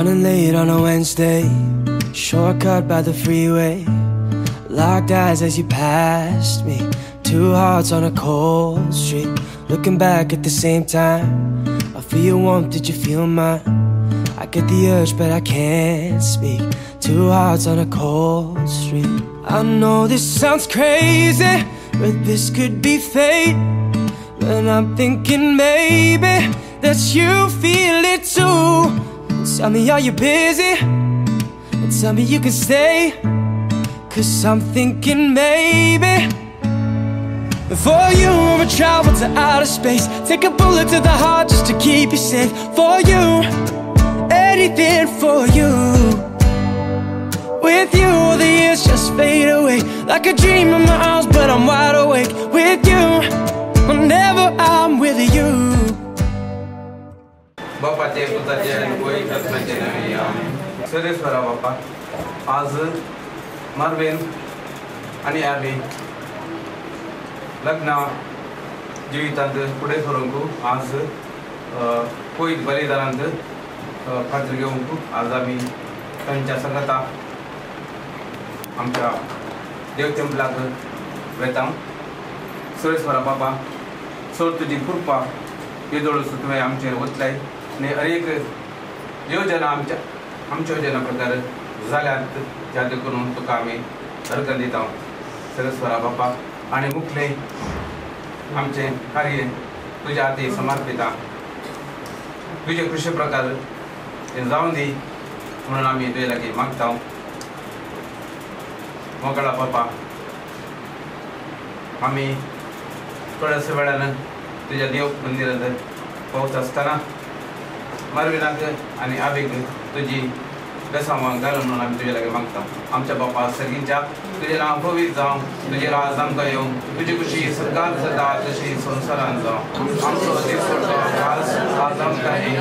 Running late on a Wednesday, shortcut by the freeway. Locked eyes as you passed me, two hearts on a cold street. Looking back at the same time, I feel your warmth, did you feel mine? I get the urge but I can't speak, two hearts on a cold street. I know this sounds crazy, but this could be fate. But I'm thinking maybe that you feel it too. Tell me, are you busy? And tell me you can stay, 'cause I'm thinking maybe for you I'ma travel to outer space, take a bullet to the heart just to keep you safe. For you, anything for you. With you, the years just fade away, like a dream in my arms, but I'm wide awake. With you, whenever I'm with you. बापाचे पुताचे आणि कोई रत्नाचे नवी सरेश्वरा बाप्पा आज मार्वेन आणि आली लग्न जिवितांत पुढे सरूंक आज कोई बलिदानांत खातीर घेवंक आज आमी तांच्या संगता आमच्या देव टेंपलाक वेता. सरेश्वरा बाबा सोड तुजी कृपा येदोळ तुवें आमचेर वतलाय आनी अनेक योजना आमच्या योजना प्रकार जाल्यात, ज्याद करून तुका आमी अर्घ दिता. सरेश्वरा बापा आनी मुखले आमचे कार्य तुज्या हाती समर्पिता. तुजे कृषी प्रकार जावन दी म्हणून आमी तुजे लागीं मागता. मोकळा बापा आमी थोड्याशा वेळान तुझ्या देव मंदिरात पावत असताना मार्विनाक आणि आवेग तुझी बेसांवाक घाल म्हणून आमी तुजे लागीं मागता. आमच्या बापा सगळींच्या तुजें नांव पवित्र जावं, तुजें राज आमकां येवं, तुजी खुशी सदांच जाता तशी संवसारांत जावं. आमचो दिसवडो राज आज आमकां दी,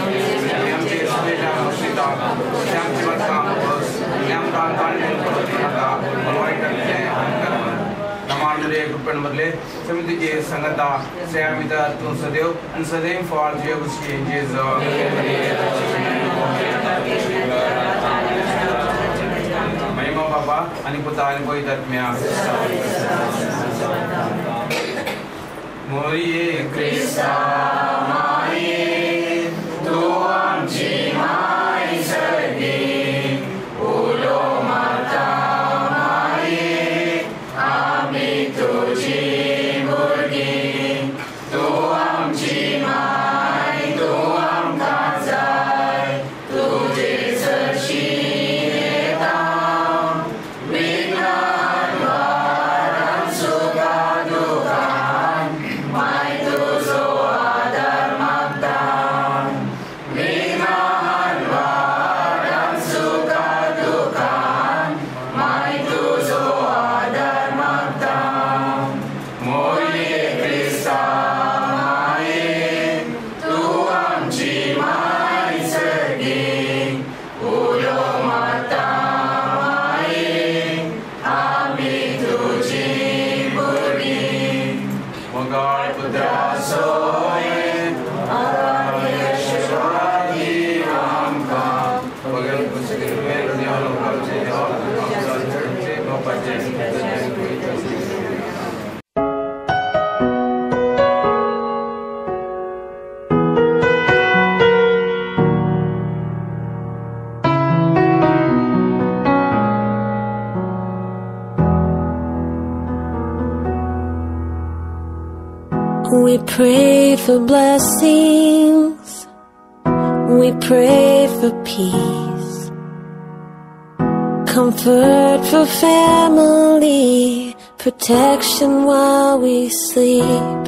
आमचेर सुबेजा मुश्किता आमची वाटकां बस आनी आमकां ताणें पडोवंक नाका, वायटांतलें आमकां नमांडले कृपेण बदले समितीचे संगता से आमी तूं सदैव आनी सदैव फॉर तुजे खुशी जेजू महिमा बाबा आनी पुता आनी पवित्र आत्म्या. मोरये क्रिस्ता माये तू आमची माय सर्गी उलो माता माये आमी तुझी भुरगी. तू आमची माय तू आमकां जाय तुजे चडशी येता विघ्नान वारान सुखा दुखान माय तुजो आदार मागता. विघ्नान वारान सुखा दुखान माय तुजो आदार मागता. मोरये क्रिस्ता माये तू आमची माय सर्गी उलो माता माये आमी तुझी भुरगी. मोगाळ पुत्रा सोये आराधनेश्वरी आमकां भगवान कुशल वेळ देवालो करचे आमच्या चर्चे बापाचे We prayed for blessings, we prayed for peace, comfort for family, protection while we sleep.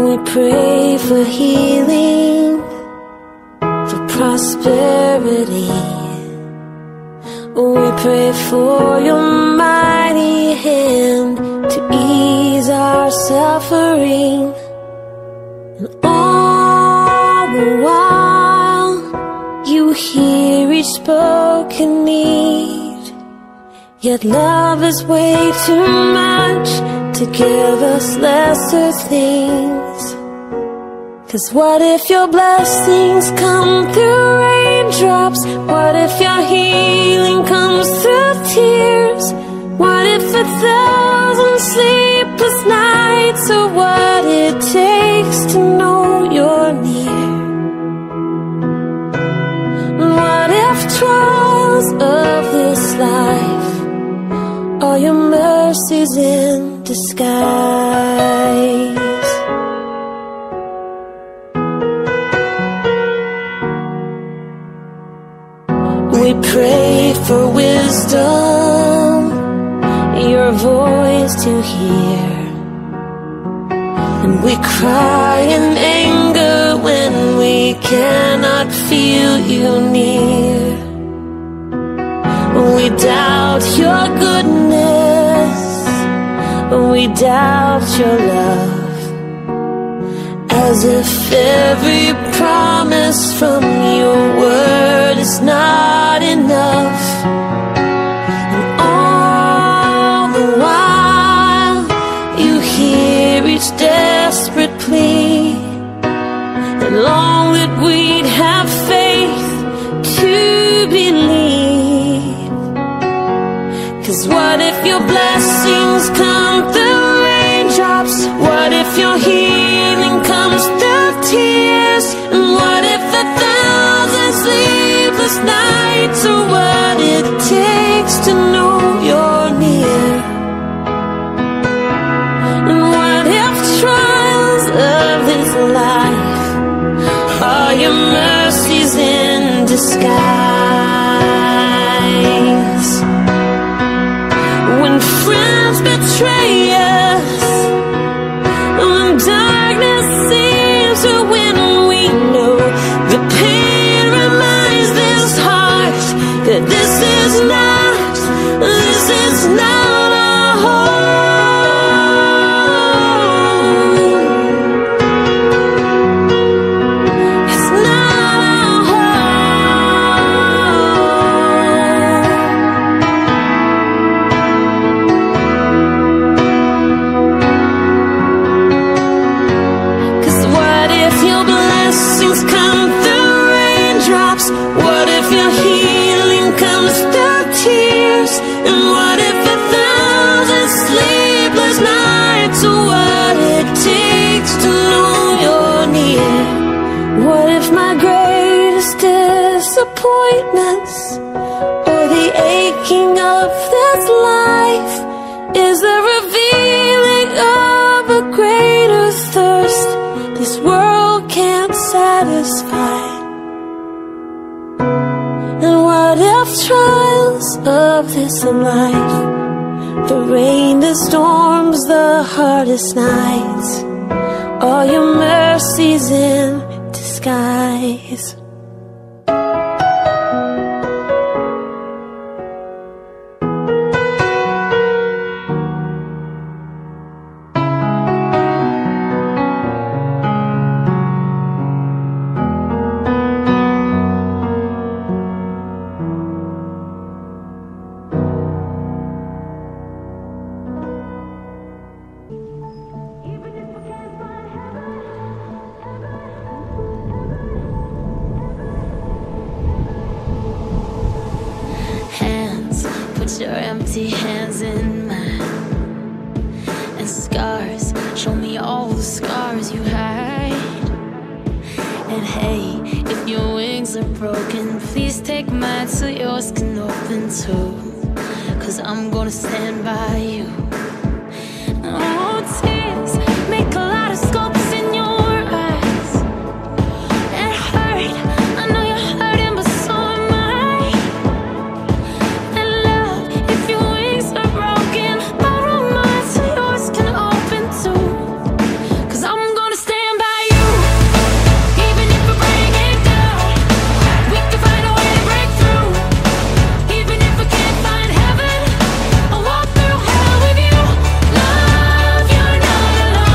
We pray for healing, for prosperity. We pray for your mighty hand to ease our suffering. And all the while you hear each spoken need. Yet love is way too much to give us lesser things. 'Cause what if your blessings come through rain? raindrops? What if your healing comes through tears? What if 1,000 sleepless nights are what it takes to know you're near? What if trials of this life are your mercies in disguise? We pray for wisdom, your voice to hear, and we cry in anger when we cannot feel you near. We doubt your goodness, we doubt your love, as if every promise from your word is not enough. And all the while you hear each desperate plea, and long that we'd have faith to believe. 'Cause what if your blessings come through raindrops? What if your healing comes through tears? And what if 1,000 sleepless nights are what it takes to know you're near? And what if trials of this life are your mercies in disguise? When friends betray us, when darkness seems to win, we know the pain reminds this heart that this is not our home. It's not our home. 'Cause what if your blessings come through raindrops? What if your healing comes through tears? And what if 1,000 sleepless nights are what it takes to know you're near? What if my greatest disappointments, or the aching of this life, is the revealing of a greater thirst this world can't satisfy? And what if trials of this life, the rain, the storms, the hardest nights, are your mercies in disguise? Your empty hands in mine, and scars, show me all the scars you hide. And hey, if your wings are broken, please take mine so yours can open too. 'Cause I'm gonna stand by you. Oh, tears make a lot of sculpts in your eyes. It hurt, I know you're hurting, but so am I. And love, if your wings are broken, borrow mine so yours can open too. 'Cause I'm gonna stand by you, even if we're breaking down. We can find a way to break through. Even if we can't find heaven, I'll walk through hell with you. Love, you're not alone.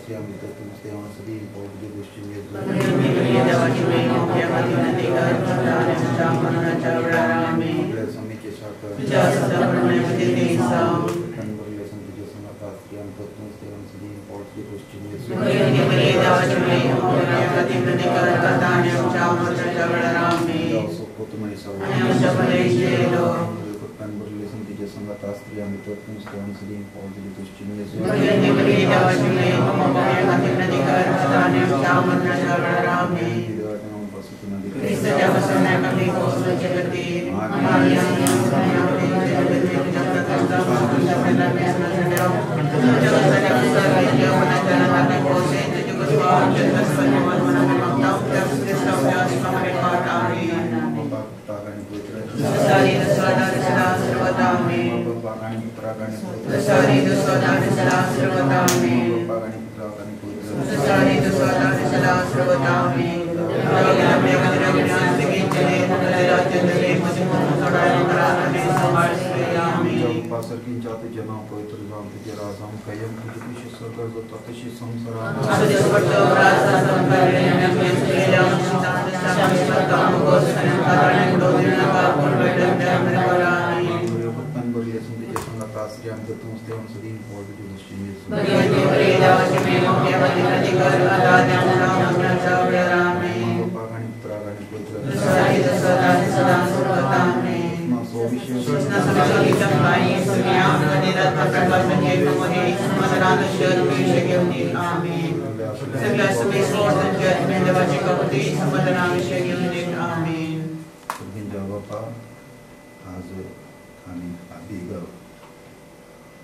शास्त्रीयामि तत्त्वमस्तेवांसदीं पौर्णिदुष्टिं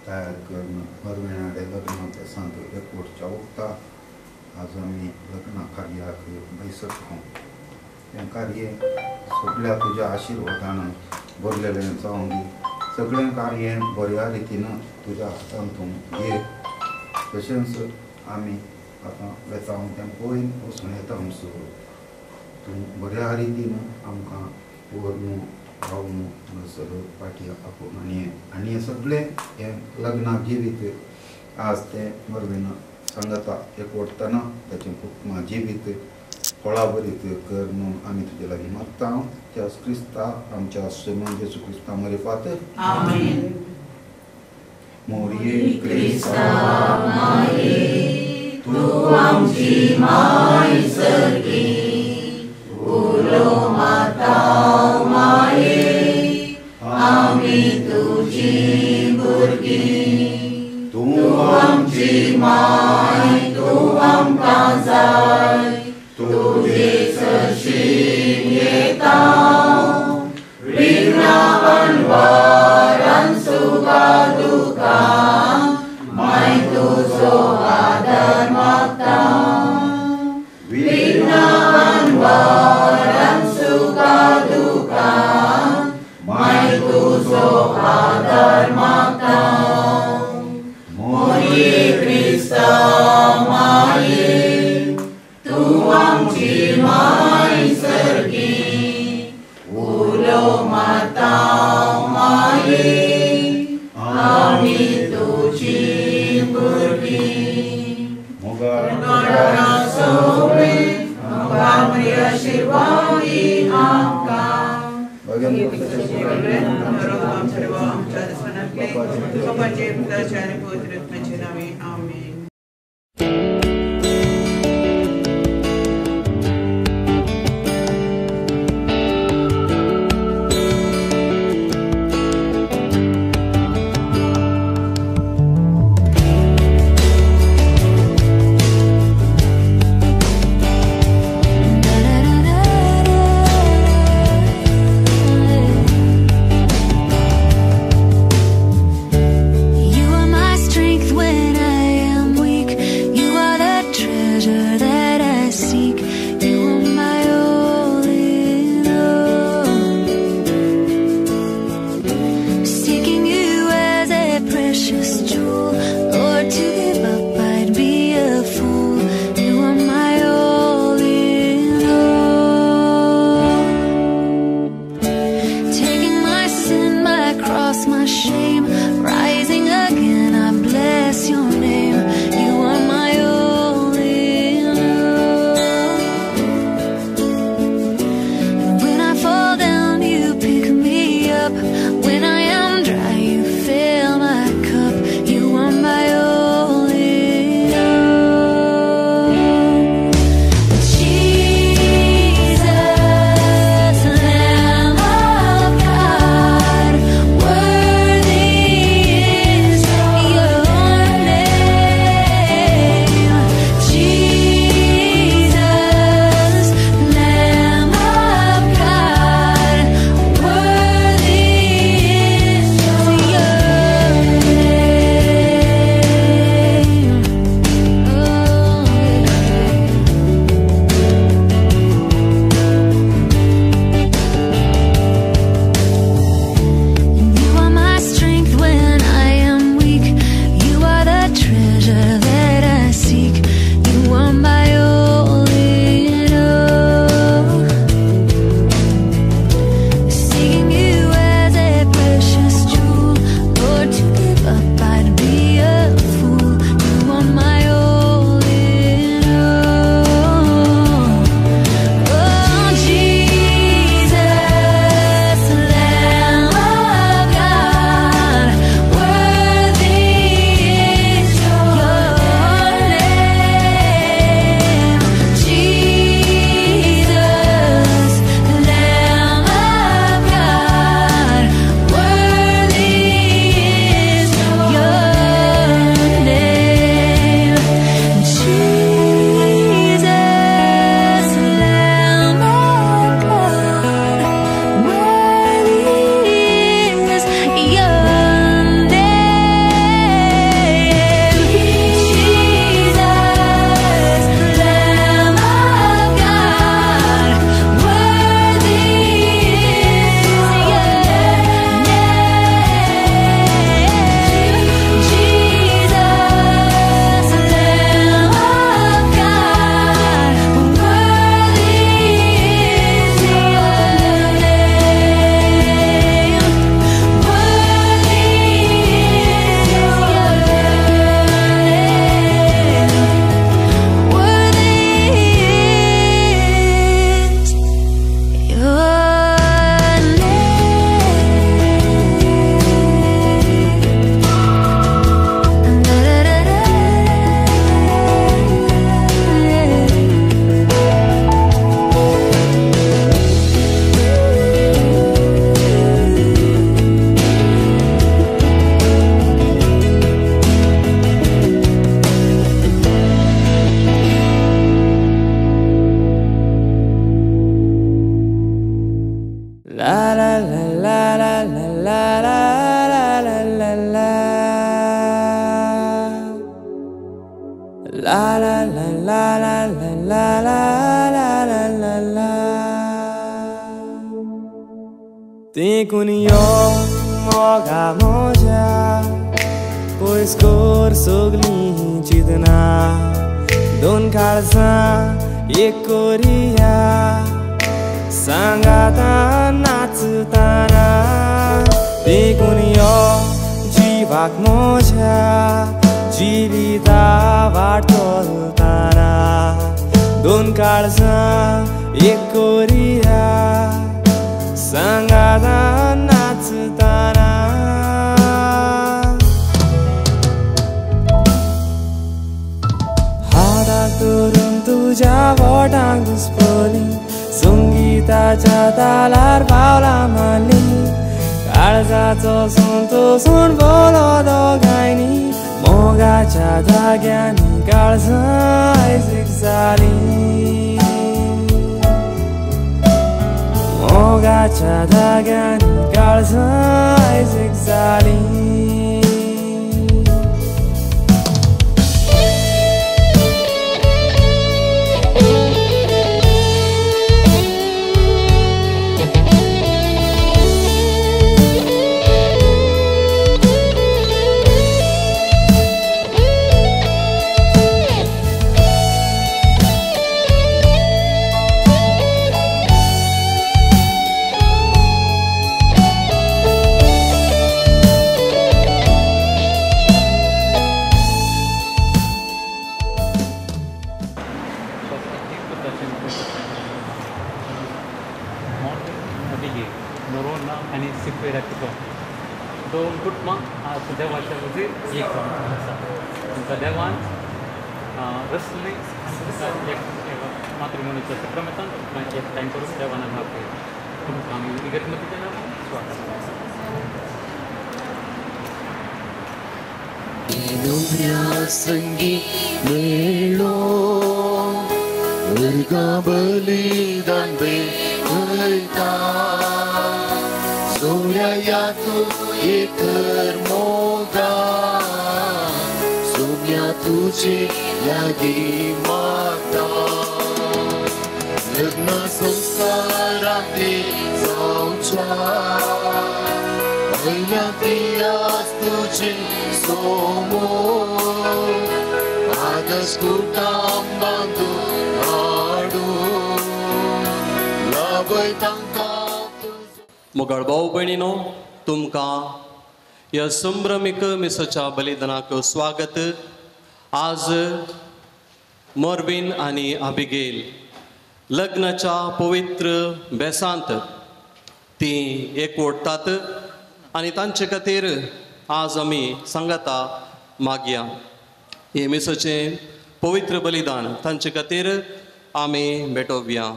तयार करणं मरविणारे लग्न प्रसंग एकवटच्या उक्ता आज आम्ही लग्न कार्याक बैसक होऊन त्या कार्य सगळ्या तुझ्या आशीर्वादानं भरलेलें जावं सगळें कार्य बऱ्या रितीनं तुझ्या हातांतून घे तशेंच आमी आतां वेचावन तें पळयन वचून येता आमचो तूं बऱ्या रितीन आमकां व्हरून रावन सगळं पाटी आपूण आनी हें सगळें हें लग्नाक जिवीत आज तें मरवीन सांगता एकवटतना ताचें खूब जिवीत फळाबरीत कर म्हणून आमी तुजे लागीं मागता त्या क्रिस्ता आमच्या सुमन जेजू क्रिस्ता मरेफात आमीन. मोरये क्रिस्ता माये तू आमची माय सरगी उलो माता माये आमी तुझी भुरगीं तू आमची माय तू आमकां जाय तुजे सरशीन येता विघ्नां वरां सुखा दुखां माय तुजो आदार मागता विघ्नां वरां सुखा दुखां माय तुजो आदार मागता. मोरये क्रिस्ता माये तू आमची माय सरगी उलो माता माये आमी तुझी भुरगीं. मोगारा सोबे आमरी आशीर्वादी आमकां बापाचे पिताचे आनी पवित्र आत्म्याचे नावे आमीन. You are my strength when I am La la la la la la la la la la la la. Tikun yo moga moja, pois cor sogli chidna, don kalsa ek koria, sangata natsutana. Tikun yo jivak moja, jivita vartoltana, don kalsa ek koria, sangata natsutana. हातात धरून तुझ्या बोटांक घुसपली, संगीताच्या तालार पावला मारली, काळजाचो सोंतो सोण बोलो दोगांयनी, मोगाच्या जाग्यांनी काळजां एक जाली, मोगाच्या जाग्यांनी काळजां एक जाली. Norona आणि सिक्वेरा कितो दोन कुटुंब देवाच्या मध्ये एक तुमच्या देवान रसली एक मातृमूनीचं सक्रमेतान एक टाइम करून देवाना लागते तुमकां आमी इगतमतीच्या नांवान स्वागत. संगी मेलो वर्गा बलिदान बेहता सोया या तू येतर मोगा सोम्या तुझे लागी माता लग्न संस्कारांती जावच्या पहिल्या दियास तुझे सोमो आदस कुटाम बांधू हाडू लाभय तांकां. मोगाळ भाऊ भयणीनो, तुमकां ह्या संभ्रमीक मिसाच्या बलिदानाक स्वागत. आज मॉर्विन आनी अबिगेल लग्नाच्या पवित्र बेसांत ती एकवटतात आनी तांचे खातीर आज आमी सांगाता मागया. हे मिसाचें पवित्र बलिदान तांचे खातीर आमी भेटोवया.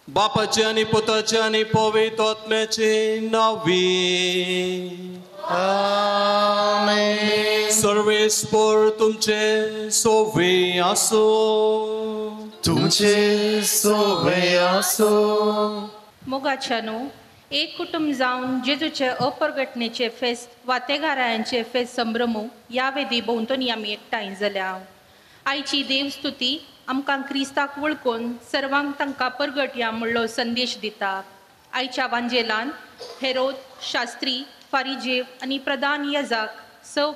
बापाचे आनी पुताचे आनी पवित्र आत्म्याचे नांवी आमेन. सर्वेस्पर तुमचे सोवे आसो. तुमचे सोवे आसो. मोगाच्यानो एक कुटुंब जावन जेजूचे अपरगटणेचे फेस्त वातेगारांचे फेस्त संभ्रमू ह्या वेदी भोंवतणी आमी एकठांय जाल्या. आयची देवस्तुती आमकां क्रिस्ताक वळखून सर्वांक तांकां परगट ह्या म्हणलो संदेश दिता. आयच्या वांजेलान हेरोद, शास्त्री, फारिजेव आनी प्रधान याजक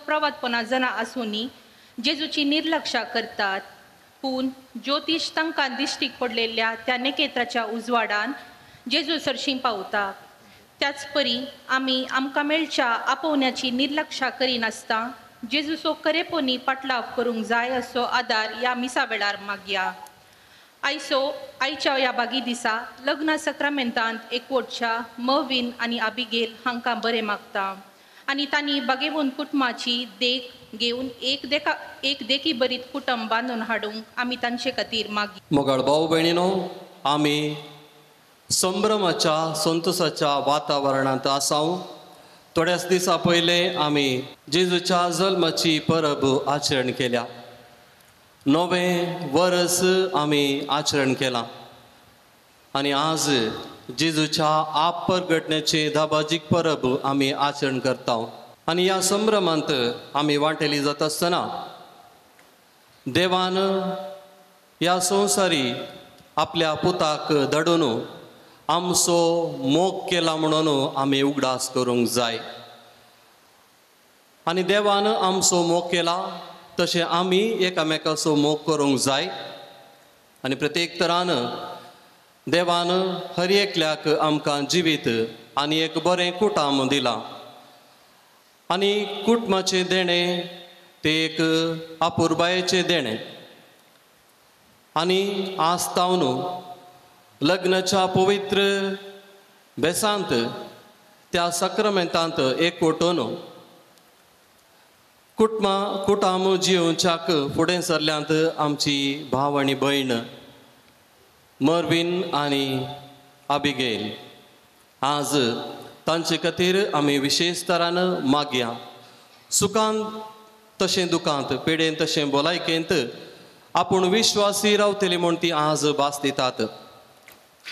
प्रवादपणां जाणां आसुनी जेजूची निर्लक्षा करतात. पूण ज्योतिश तांकां दिश्टीक पडलेल्या त्या नेकेत्राच्या उजवाडान जेजू सरशीं पावता. त्याच परी आमी आमकां मेळच्या आपोवण्याची निर्लक्षा करिनासता जेजूचो खरेपणी पाटलाव करूंक जाय असो आदार ह्या मिसा वेळार मागया. आयच्या ह्या बागी दिसा लग्न सक्रामेंतांत एकवटच्या मॉर्विन आनी अबिगेल हांकां बरें मागता आनी तांणी बागेवून कुटुंबाची देख घेवन एक देखी बरीत कुटुंब बांदून हाडूंक आमी तांचे खातीर मागया. मोगाळ भाऊ भयणीनो, आमी संभ्रमाच्या संतोशाच्या वातावरणांत आसाव. थोड्याच दिसा पयले आमी जेजूच्या जल्माची परब आचरण केल्या. नवें वर्स आमी आचरण केलां आनी आज जेजूच्या आप परगटण्याचे धाबाजीक परब आमी आचरण करता. आनी ह्या संभ्रमांत आमी वांटेली जाता आसतना देवान ह्या संवसारी आपल्या पुताक धाडून आमचो मोग केला म्हणून आमी उगडास करूंक जाय. आनी देवान आमचो मोग केला तशें आमी एकामेकाचो मोग करूंक जाय. आनी प्रत्येक तरान देवान हर एकल्याक आमकां जिवीत आनी एक बरें कुटुंब दिलां. आनी कुटुंबाचें देणें तें एक आपुरबायेचें देणें. आनी आस्तावन लग्नाच्या पवित्र बेसांत त्या सक्रामेंतांत एकवटून कुटुंब जियोवच्याक फुडें सरल्यांत आमची भाव आनी भयण मर्विन आनी अबिगेल. आज तांचे खातीर आमी विशेश तरान मागया. सुखांत तशें दुखांत, पिडेंत तशें भलायकेंत आपूण विश्वासी रावतली म्हूण ती आज भास दितात.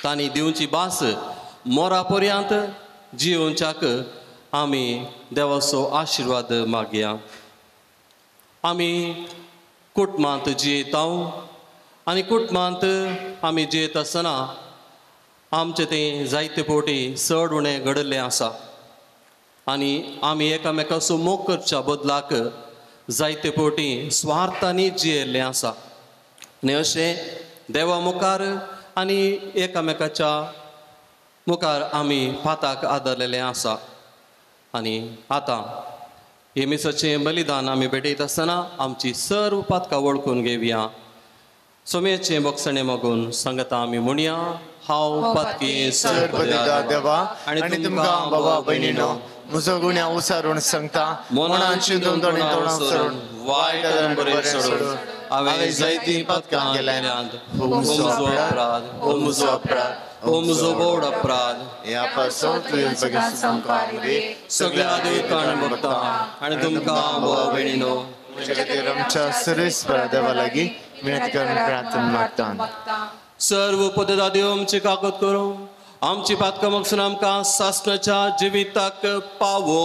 तांणी दिवची भास मोरा पर्यंत जियोवच्याक आमी देवाचो आशिर्वाद मागया. आमी कुटुंबांत जियेता आनी कुटुंबांत आमी जियेत आसतना आमचें तें जायते फावटी चड उणें घडलें आसा. आनी आमी एकामेकाचो मोग करच्या बदलाक जायते फावटी स्वार्थांनी जियेल्लें आसा. आनी अशें देवा मुखार आनी एकामेकाच्या मुखार आमी फाताक आदरलेलें आसा. आनी आतां येमिसाचें बलिदान आमी भेटयत आसतना आमची सर्व पातकां वळखून घेवया. सोम्याचें बक्षणें मागून सांगता आमी म्हणया. हांव पातकी सर्वदा देवा आनी तुमकां बाबा भयणीनो म्हजो गुन्या उसारून सांगता. मनाची दोंदणी तोंडां सोडून वायट आनी बरें सोडून हांवें जायतीं पातकां केल्यांत. हो म्हजो अपराध, हो म्हजो अपराध, हो म्हजो व्हड अपराध. ह्या पासून तुवें बेगीन संवकार रे सगळ्या देवतांनी भक्तां आनी तुमकां बाबा भयणीनो म्हजे खातीर आमच्या सर्वेस्परा देवा लागीं विनंती करून प्रार्थना मागता. सर्व पदार्थ देव आमची काकत करूं आमची पातकां मागसून आमकां सासणाच्या जिविताक पावो.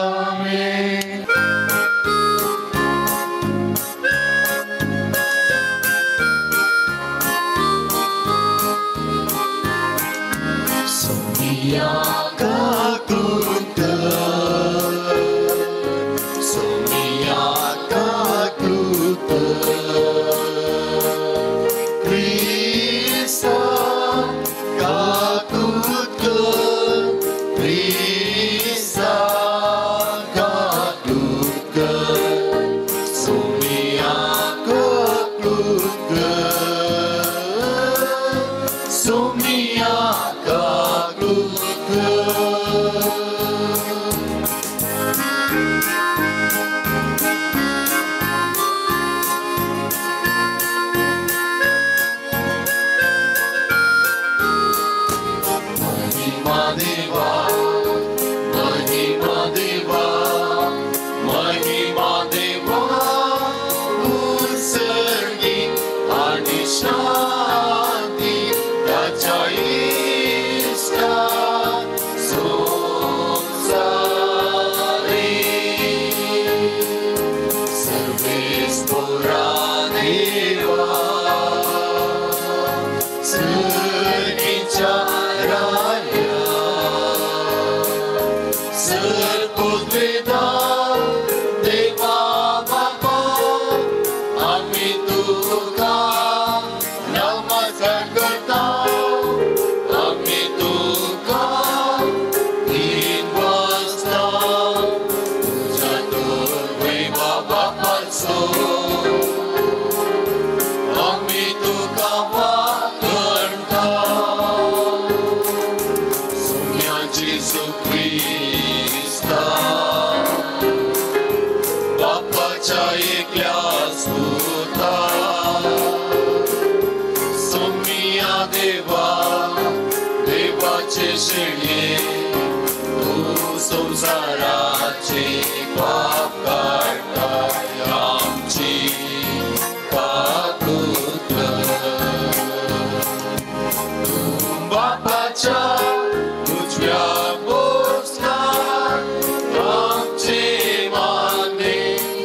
आमेन. Sonia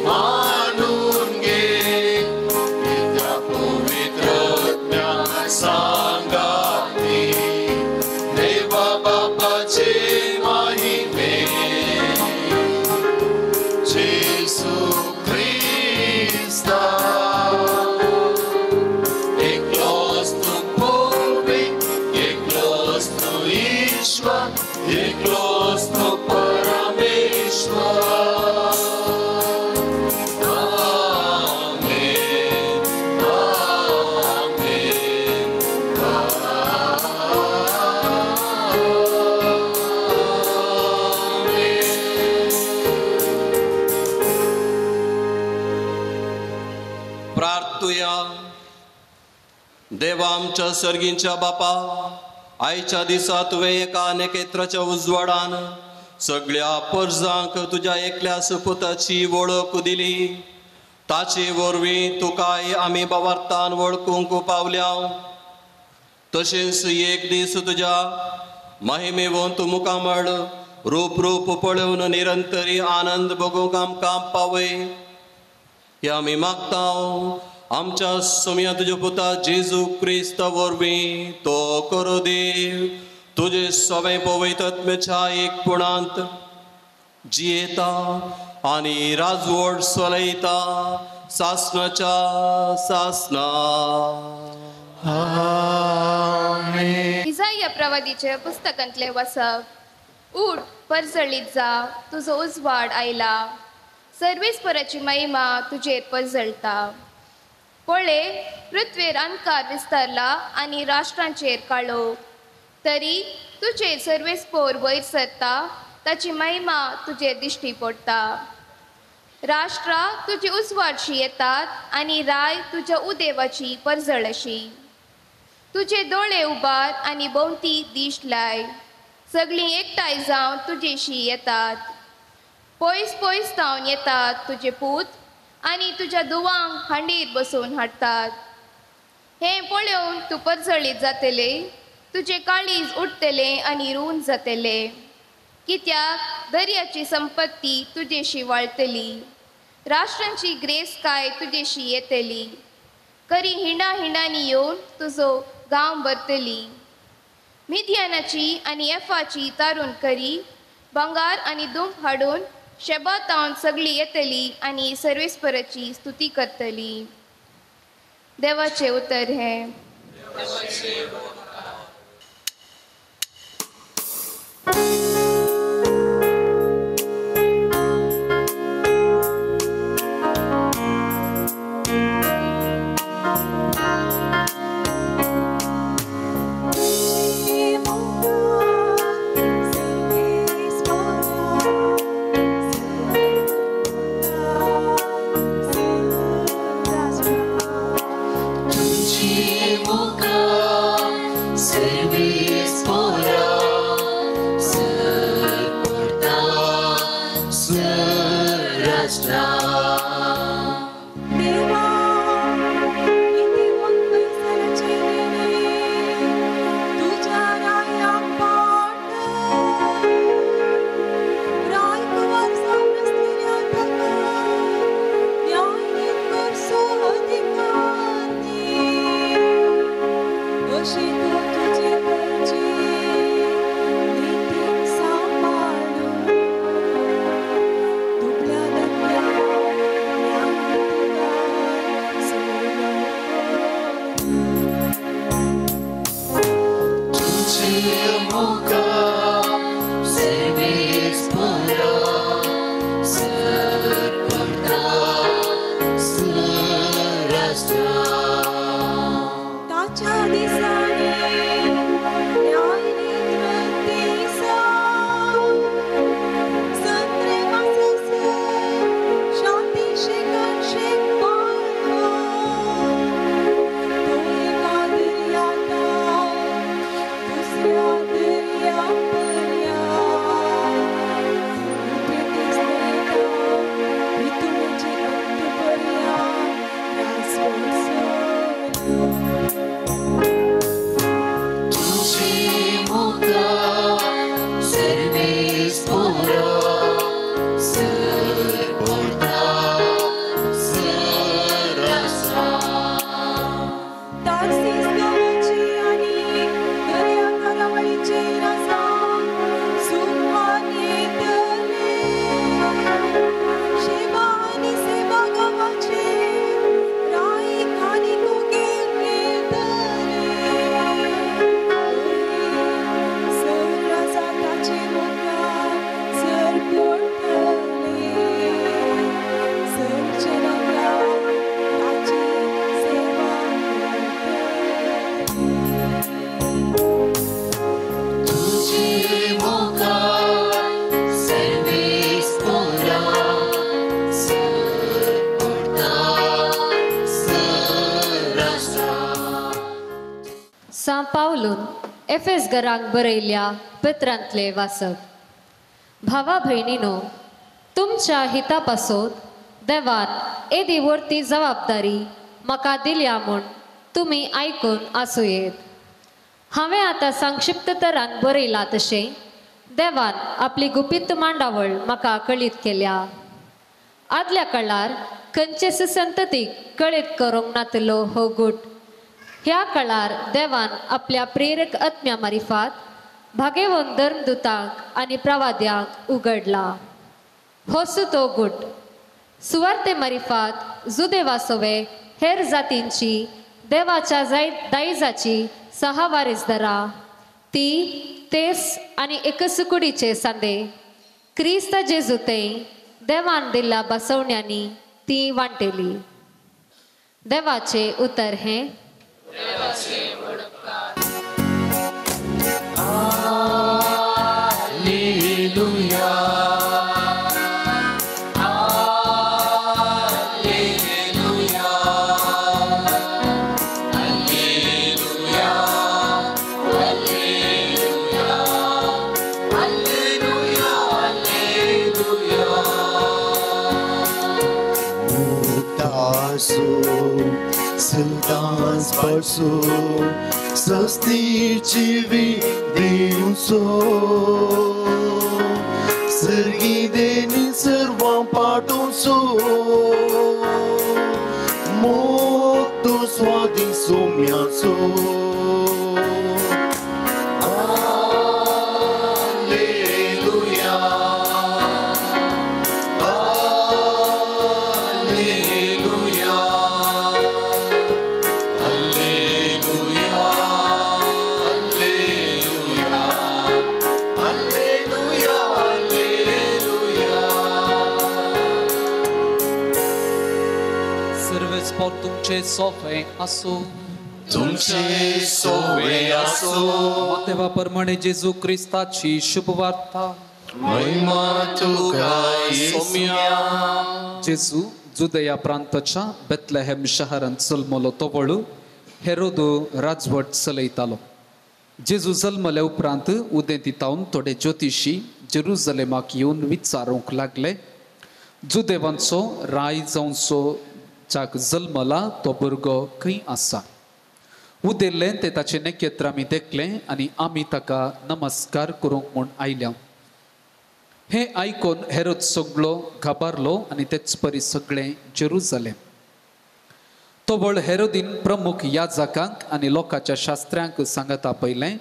Ma प्रार्थुया. देवा आमच्या सर्गींच्या बापा, आयच्या दिसा तुवें एका नखेत्राच्या उजवाडान सगळ्या परजांक तुज्या एकल्याच पुताची वळख दिली. ताचे वरवीं तुकाय आमी भावार्थान वळखूंक पावल्या. तशेंच एक दीस तुज्या महिमेवंत मुखामळ रूप रूप पळोवन निरंतरी आनंद भोगूंक आमकां पावय. हे आमी मागता आमच्या सोम्या तुज्या पुता जेजू क्रिस्त वरवीं. तो करो देव तुजे सगळे पवित्र आत्म्याच्या एकपणांत जियेता आनी राजवट चलयता सासणाच्या सासना. इसाया प्रवादीचे पुस्तकांतले वचप. उठ, परजळीत जा, तुजो उजवाड आयला, सर्वेस्पराची महिमा तुजेर परजळटा. पळय, पृथ्वीर अंधकार विस्तारला आनी राष्ट्रांचेर काळोख. तरी तुजेर सर्वेस्पोर वयर सरता, ताची महिमा तुजेर दिश्टी पडटा. राष्ट्रां तुजी उजवाडशी येतात आनी राय तुज्या उदेवाची परजळ अशी. तुजे दोळे उबार आनी भोंवती दिश्ट लाय. सगळीं एकठांय जावन तुजेशी येतात. पयस पयस जावन येतात तुजे पूत आनी तुज्या दुवांक हांडीर बसोवन हाडटात. हें पळोवन तूं परजळीत जातले, तुजे काळीज उठतलें आनी रूंद जातलें. कित्याक दर्याची संपत्ती तुजेशी वाळटली, राष्ट्रांची ग्रेसकाय तुजेशी येतली. करी हिंडा हिंडांनी येवन तुजो गांव भरतली. मिद्यानाची आनी एफाची तारून करी, भांगार आनी दूंब हाडून शेबातावन सगळीं येतली आनी सर्वेस्पराची स्तुती करतली. देवाचे उतर हें. तुझे मुखार सा पावलून एफेस घरांक बरयल्या पत्रांतले वाचप. भावा भयणीनो, तुमच्या हिता पासोन देवान एदी व्हरती जबाबदारी म्हाका दिल्या म्हूण तुमी आयकून आसुयेत. हांवें आतां संक्षिप्त तरान बरयलां तशें देवान आपली गुपीत मांडावळ म्हाका कळीत केल्या. आदल्या काळार खंयचे सुसंततीक कळीत करूंक नातलो हो गूट ह्या काळार देवान आपल्या प्रेरक आत्म्या मारिफात भागेवन धर्मदूतांक आनी प्रवाद्यांक उगडला. होसू तो गूट सुवार्ते मारिफात जुदे वा सोवे हेर जातींची देवाच्या दायजाची सहा वारीसदारां ती तेस आनी एकसुकुडीचे सांदे क्रिस्त जेजुते देवान दिल्ल्या बसवण्यांनी ती वांटेली. देवाचे उतर हे Sildas parso sastirci vidin so Sırgideni sırvan pardon so Motto swadi somyan so तुमचे सोफे असो तुमचे सोवे असो देवाप्रमाणे जेजू ख्रिस्ताची शुभवार्ता महिमा तुका येसुया. जेजू जुदया प्रांताच्या बेथलेहेम शहरांत जल्मलो तो वळू हेरोदो राजवट चलयतालो. जेजू जल्मले उपरांत उदें दितावन थोडे ज्योतिशी जेरुजलेमाक येवन विचारूंक लागले जुदेवांचो राय जावचो जाक जल्मला तो भुरगो खंय आसा. उदेल्ले ते ताचे नखेत्र आमी देखले आनी आमी ताका नमस्कार करूंक म्हूण आयल्या. हे आयकून हेरोद सगळो घाबरलो आनी तेच परी सगळें जेरुजलेम. तो व्हड हेरोदीन प्रमुख याजकांक आनी लोकांच्या शास्त्र्यांक सांगता पयलें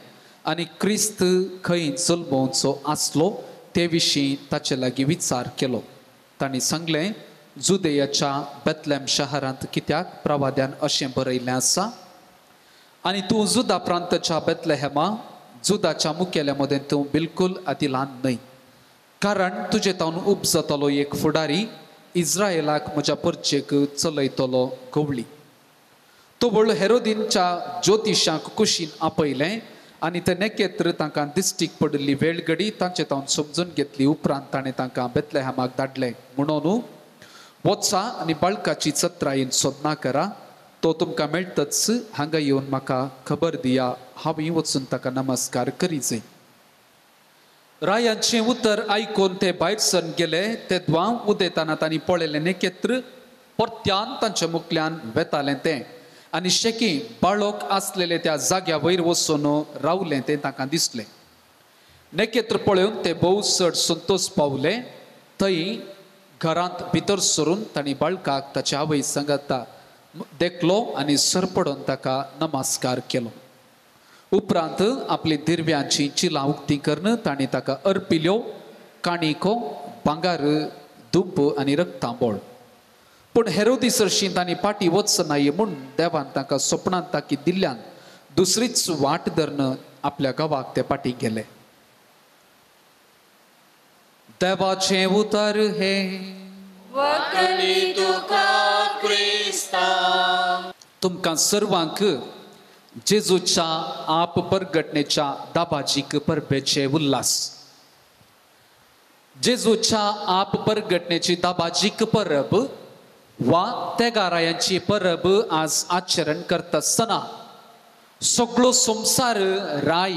आनी क्रिस्त खंय जल्मोवचो आसलो ते विशीं ताचे लागीं विचार केलो. तांणी सांगलें जुदेयाच्या बेथलेम शहरांत कित्याक प्रवाद्यान अशें बरयल्लें आसा आनी तूं जुदा प्रांताच्या बेथलेहेमा जुदाच्या मुखेल्या मदें तूं बिलकुल अतिलान न्हय कारण तुजे तावन उपजतलो एक फुडारी इस्रायेलाक म्हज्या परचेक चलयतलो गवळी. तो व्हड हेरोदीनच्या ज्योतिशांक कुशीन आपयलें आनी ते नखेत्र तांकां दिश्टीक पडिल्ली वेळगडी तांचे तावन समजून घेतली. उपरांत ताणें तांकां बेथलेहेमाक धाडलें म्हणून वचा आनी बाळकाची चत्रायेन सोदना करा. तो तुमकां मेळटच हांगा येवन म्हाका खबर दिया. हांवें वचून ताका नमस्कार करीचे. रायांचें उतर आयकून ते भायर सरून गेले. तेदवां उदेताना तांणी पळयलें नखेत्र परत्यान तांच्या मुखल्यान वेतालें तें आनी शेकी बाळोक आसलेले त्या जाग्या वयर वचून रावलें तें तांकां दिसलें. नखेत्र पळोवन ते भोव चड संतोश पावले. थंय घरांत भितर सरून तांणी बाळकाक ताच्या आवय सांगता देखलो आनी सरपडून ताका नमस्कार केलो. उपरांत आपली दिरव्यांची चिलां उक्ती करून तांणी ताका अर्पिल्यो काणिको भांगार दुंप आनी रक्तांबोळ. पूण हेरोदीस हरशीं तांणी फाटीं वचनाये म्हूण देवान तांकां सपनांत ताकी दिल्ल्यान दुसरीच वाट धरून आपल्या गांवाक ते फाटीं गेले. देवाचें उतर हे तुमकां सर्वांक जेजूच्या आप परगटणेच्या दाबाजीक परबेचे उल्हास. जेजूच्या आप परगटणेची दाबाजीक परब वा तेगारायांची परब आज आचरण करता आसतना सगळो संसार राय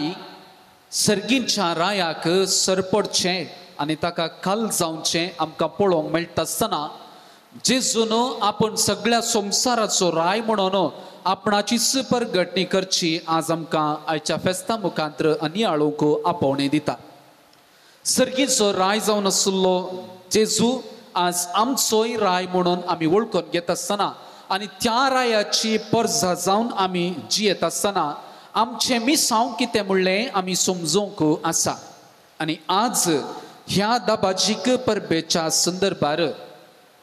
सर्गींच्या रायाक सरपडचें आनी ताका काल जावचें आमकां पळोवंक मेळटा आसतना जेजून आपण सगळ्या संवसाराचो राय म्हणून आपणाचीच परगटणी करची आज आमकां आयच्या फेस्ता मुखांतर नियाळूंक आपोवणें दिता. सर्गीचो राय जावन आशिल्लो जेजू आज आमचोय राय म्हणून आमी वळखून घेता आसतना आनी त्या रायाची परजा जावन आमी जियेता आसतना आमचें मिसांव कितें म्हणलें आमी समजूंक आसा. आनी आज ह्या दाबाजीक परबेच्या संदर्भार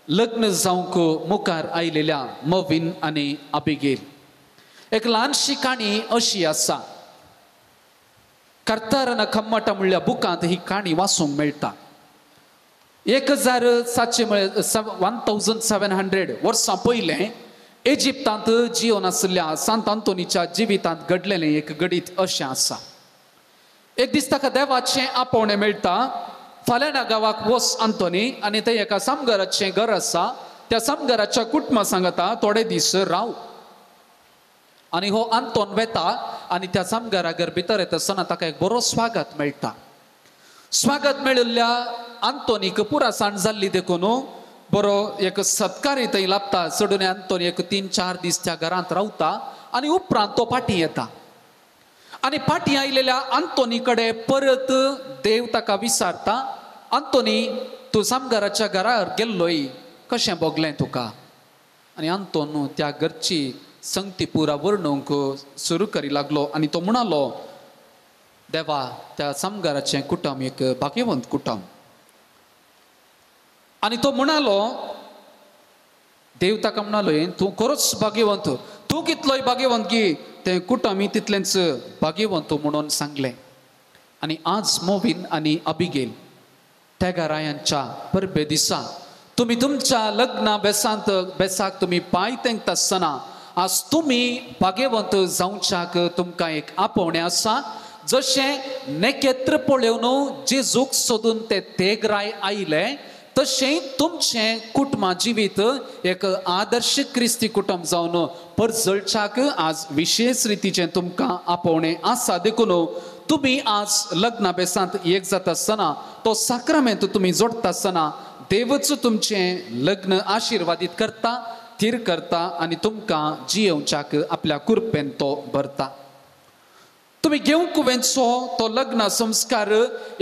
लग्न जावंक मुखार आयलेल्या मोविन आनी अबिगेल एक ल्हानशी काणी अशी आसा. कर्तारन खम्मटा म्हणल्या बुकांत ही काणी वाचूंक मेळटा. 1700 वर्सां पयलें इजिप्तांत जिवन आशिल्ल्या सांत आंतोनीच्या जिवितांत घडलेलें एक गडीत अशें आसा. एक दीस ताका देवाचें आपोवणें मेळटा. फाल्यां गांवाक वच आंतोनी आनी थंय एका सामगाराचें घर आसा. त्या सामगाराच्या कुटुंबा सांगता थोडे दीस राव. आनी हो आंतोन वेता आनी त्या सामगारागर भितर येता आसतना ताका एक बरो स्वागत मेळटा. स्वागत मेळिल्ल्या आंतोनीक पुरा साण जाल्ली देखून बरो एक सत्कारूय थंय लाभता. चडून आंतोनी एक 3-4 दीस त्या घरांत रावता आनी उपरांत तो फाटीं येता. आनी फाटीं आयलेल्या आंतोनी कडेन परत देव ताका विचारता, आंतोनी तूं सामगाराच्या घरार गेल्लोय, कशें भोगलें तुका? आनी आंतोन त्या घरची संगती पुरा वर्णूंक सुरू करी लागलो आनी तो म्हणलो, देवा त्या सामगाराचें कुटुंब एक भाग्यवंत कुटुंब. आनी तो म्हणलो, देव ताका म्हणलो, तूं खरोच भाग्यवंत, तूं कितलोय भाग्यवंत की तें कुटुंब तितलेंच भाग्यवंत म्हणून सांगलें. आनी आज मोविन आनी अबिगेल त्या रायांच्या परबे दिसा तुमी तुमच्या लग्ना बेसाक तुमी पांय तेंकता आसतना आज तुमी भाग्यवंत जावच्याक तुमकां एक आपोवणें आसा. जशें नेकेत्र पळोवन जेजूक सोदून ते तेगराय आयले तशें तुमचें कुटुंबा जिवीत एक आदर्श क्रिस्ती कुटुंब जावन परजळच्याक आज विशेष रितीचें तुमकां आपोवणें आसा. देखून तुमी आज लग्ना बेसांत एक जाता आसतना तो साक्रामेंत तुमी जोडटा आसतना देवच तुमचें लग्न आशिर्वादीत करता, थीर करता आनी तुमकां जियेवच्याक आपल्या कुरपेन तो भरता. तुम्ही घेवंक वेंचो तो लग्न संस्कार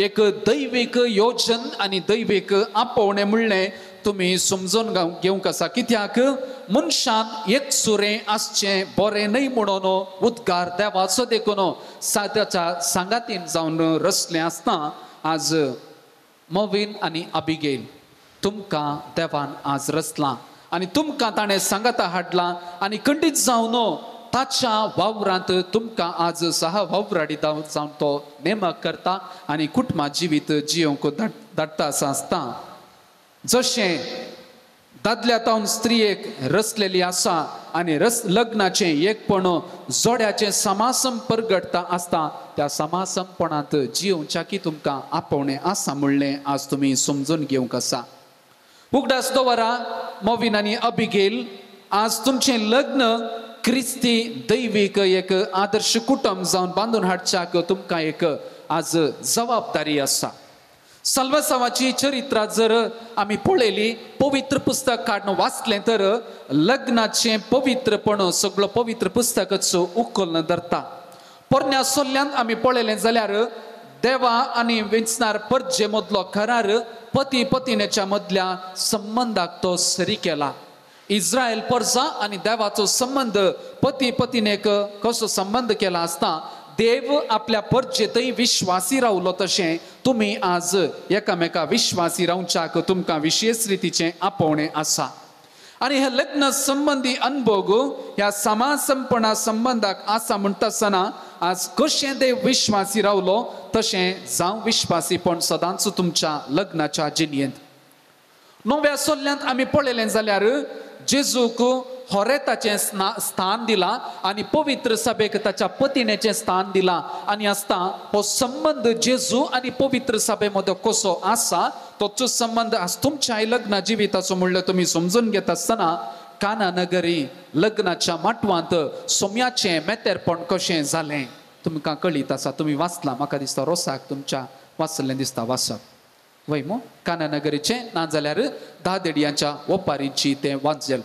एक दैवीक योजन आनी दैवीक आपोवणें म्हणलें तुम्ही समजून घेवंक आसा. कित्याक मनशान एक सुरें आसचें बरें न्हय म्हणून उद्गार देवाचो देखून ताच्या सांगातीन जावन रचलें आसता. आज मोविन आनी अबिगेल तुमकां देवान आज रचलां आनी तुमकां ताणें सांगाता हाडलां आनी खंडीत जावन ताच्या वावरांत तुमकां आज सहा वावराडी जावन तो नेमक करता आनी कुटुंबा जिवीत जियोंक धाडटा असो आसता. जशें दादल्या तावन स्त्रियेक रचलेली आसा आनी लग्नाचें एकपण जोड्याचें समासम परगटता आसता त्या समासमपणांत जियोवच्याकी तुमकां आपोवणें आसा म्हणलें आज तुमी समजून घेवंक आसा. उगडास दवरा मोविन आनी अबिगेल, आज तुमचें लग्न क्रिस्ती दैवीक एक आदर्श कुटुंब जावन बांदून हाडच्याक तुमकां एक आज जबाबदारी आसा. साल्वासावाची चरित्रां जर आमी पळयली, पवित्र पुस्तक काडून वाचलें तर लग्नाचें पवित्रपण सगळो पवित्र पुस्तकच उखलून धरता. पोरण्या सोल्ल्यांत आमी पळयलें जाल्यार देवा आनी वेंचणार परजे मदलो करार पती पत्नीच्या मदल्या संबंधाक तो सरी केला. इस्रायल परजा आनी देवाचो संबंध पती पत्नीक कसो संबंध केला आसता देव आपल्या परजेतय विश्वासी रावलो तशें तुमी आज एकामेका विश्वासी रावच्याक तुमकां विशेष रितीचें आपोवणें आसा. आनी हे लग्न संबंधी अनुभव ह्या समासमपणा संबंधाक आसा म्हणटा आसतना आज कशें देव विश्वासी रावलो तशें जावं विश्वासीपण सदांच तुमच्या लग्नाच्या जिणयेंत. नव्या सोल्ल्यांत आमी पळयलें जाल्यार जेजूक होरेताचें स्थान दिलां आनी पवित्र सभेक ताच्या पत्नीचें स्थान दिलां आनी आसता हो संबंध जेजू आनी पवित्र सभे मदीं कसो आसा तोच संबंध आज तुमच्या लग्ना जिविताचो म्हणल्यार तुमी समजून घेता आसतना काना नगरी लग्नाच्या माटवांत सोम्याचें मेतेरपण कशें जालें तुमकां कळीत आसा. तुम्ही वाचला म्हाका दिसता रोसाक तुमच्या वाचलें दिसता वाचप वय मो काना नगरीचें ना जाल्यार 10 देडयांच्या ओपारीची तें वाचल.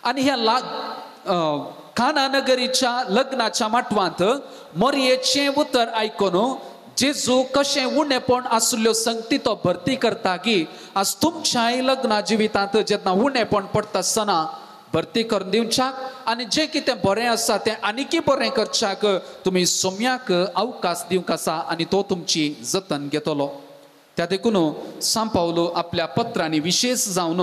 आनी ह्या काना नगरीच्या लग्नाच्या माटवांत मोरयेचें उतर आयकून जेजू कशें उणेपण आसल्यो संगती तो भरती करता की आज तुमच्याय लग्ना जिवितांत जेन्ना उणेपण पडटा आसतना भरती करून दिवच्याक आनी जें कितें बरें आसा तें आनीकय बरें करच्याक तुमी सोम्याक अवकाश दिवंक आसा आनी तो तुमची जतन घेतलो. त्या देखून सांत पावलो आपल्या पत्रांनी विशेष जावन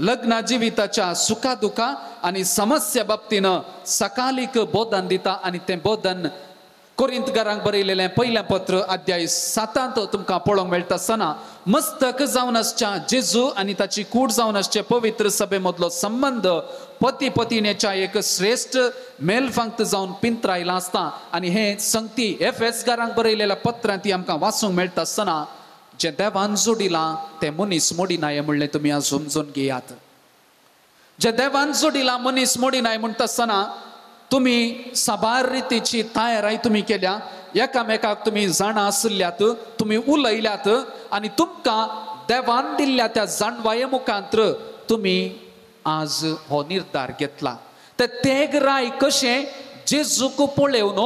लग्ना जिविताच्या सुखा दुखा आनी समस्या बाबतीन सकाळीक बोधन दिता आनी तें बोधन कोरिंथकारांक बरयलेलें पयलें पत्र अध्याय 7 तुमकां पळोवंक मेळटा आसतना मस्तक जावन आसच्या जेजू आनी ताची कूड जावन आसचे पवित्र सभे मदलो संबंध पती पत्नीच्या एक श्रेष्ठ मेलफांक्त जावन पिंत्रायला आसता. आनी हे संगती एफेसकारांक बरयलेल्या पत्रांत ती आमकां वाचूंक मेळटा आसतना जे देवान जोडिलां तें मनीस मोडिनाय म्हणलें तुमी आज समजून घेयात. जे देवान जोडिलां मनीस मोडिनाय म्हणटा आसतना तुम्ही साबार रितीची तयाराय तुम्ही केल्या एकामेकाक तुम्ही जाणा आसल्यात तुम्ही उलयल्यात आनी तुमकां देवान दिल्ल्या त्या जाणवाये मुखांत्र तुम्ही आज हो निर्धार घेतला. ते तेग राय कशें जेजूक पळोवन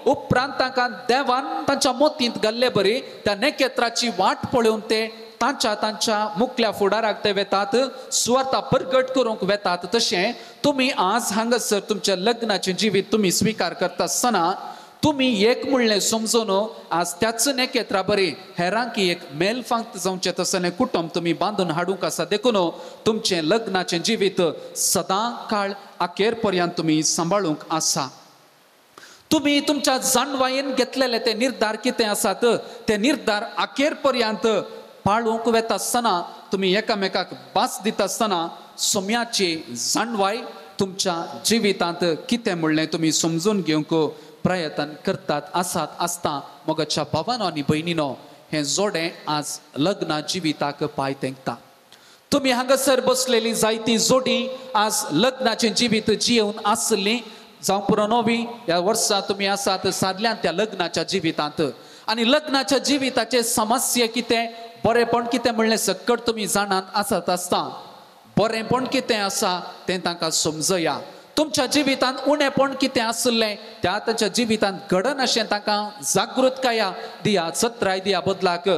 उपरांत तांकां देवान तांच्या मोतींत घाल्ले बरी त्या नेकेत्राची वाट पळोवन ते तांच्या मुखल्या फुडाराक ते वेतात सुवार्ता प्रगट करूंक वेतात. तशें तुम्ही आज हांगासर तुमच्या लग्नाचें जिवीत तुम्ही स्वीकार करता आसतना तुम्ही एक म्हणलें समजून आज त्याच नेकेत्रा बरी हेरांक एक मेलफांक्त जावचें तसलें कुटुंब तुम्ही बांदून हाडूंक आसा. देखून तुमचें लग्नाचें जिवीत सदां काळ अखेर पर्यंत तुम्ही सांबाळूंक आसा. तुम्ही तुमच्या जाणवायेन घेतलेले ते निर्धार कितें आसात ते निर्धार अखेर पर्यंत पाळूंक वेता आसतना तुम्ही एकामेकाक बास दिता आसतना सोम्याची जाणवाय तुमच्या जिवितांत कितें म्हणलें तुम्ही समजून घेवंक प्रयत्न करतात आसात आसता. मोगाच्या भावानो आनी भयणीनो हें जोडें आज लग्ना जिविताक पांय तेंकता. तुम्ही हांगासर बसलेली जायती जोडी आज लग्नाचें जिवीत जियेवन आसली जावं पुरोनोवी ह्या वर्सा तुम्ही आसात सादल्यान त्या लग्नाच्या जिवितांत आनी लग्नाच्या जिविताचे समस्या कितें बरेपण कितें म्हणलें सकट तुम्ही जाणात आसात आसता. बरेपण कितें आसा तें तांकां समजया. तुमच्या जिवितांत उणेपण कितें आसलें त्या तांच्या जिवितांत घडन अशें तांकां जागृतकाय दिया सत्राय दिया बदलाक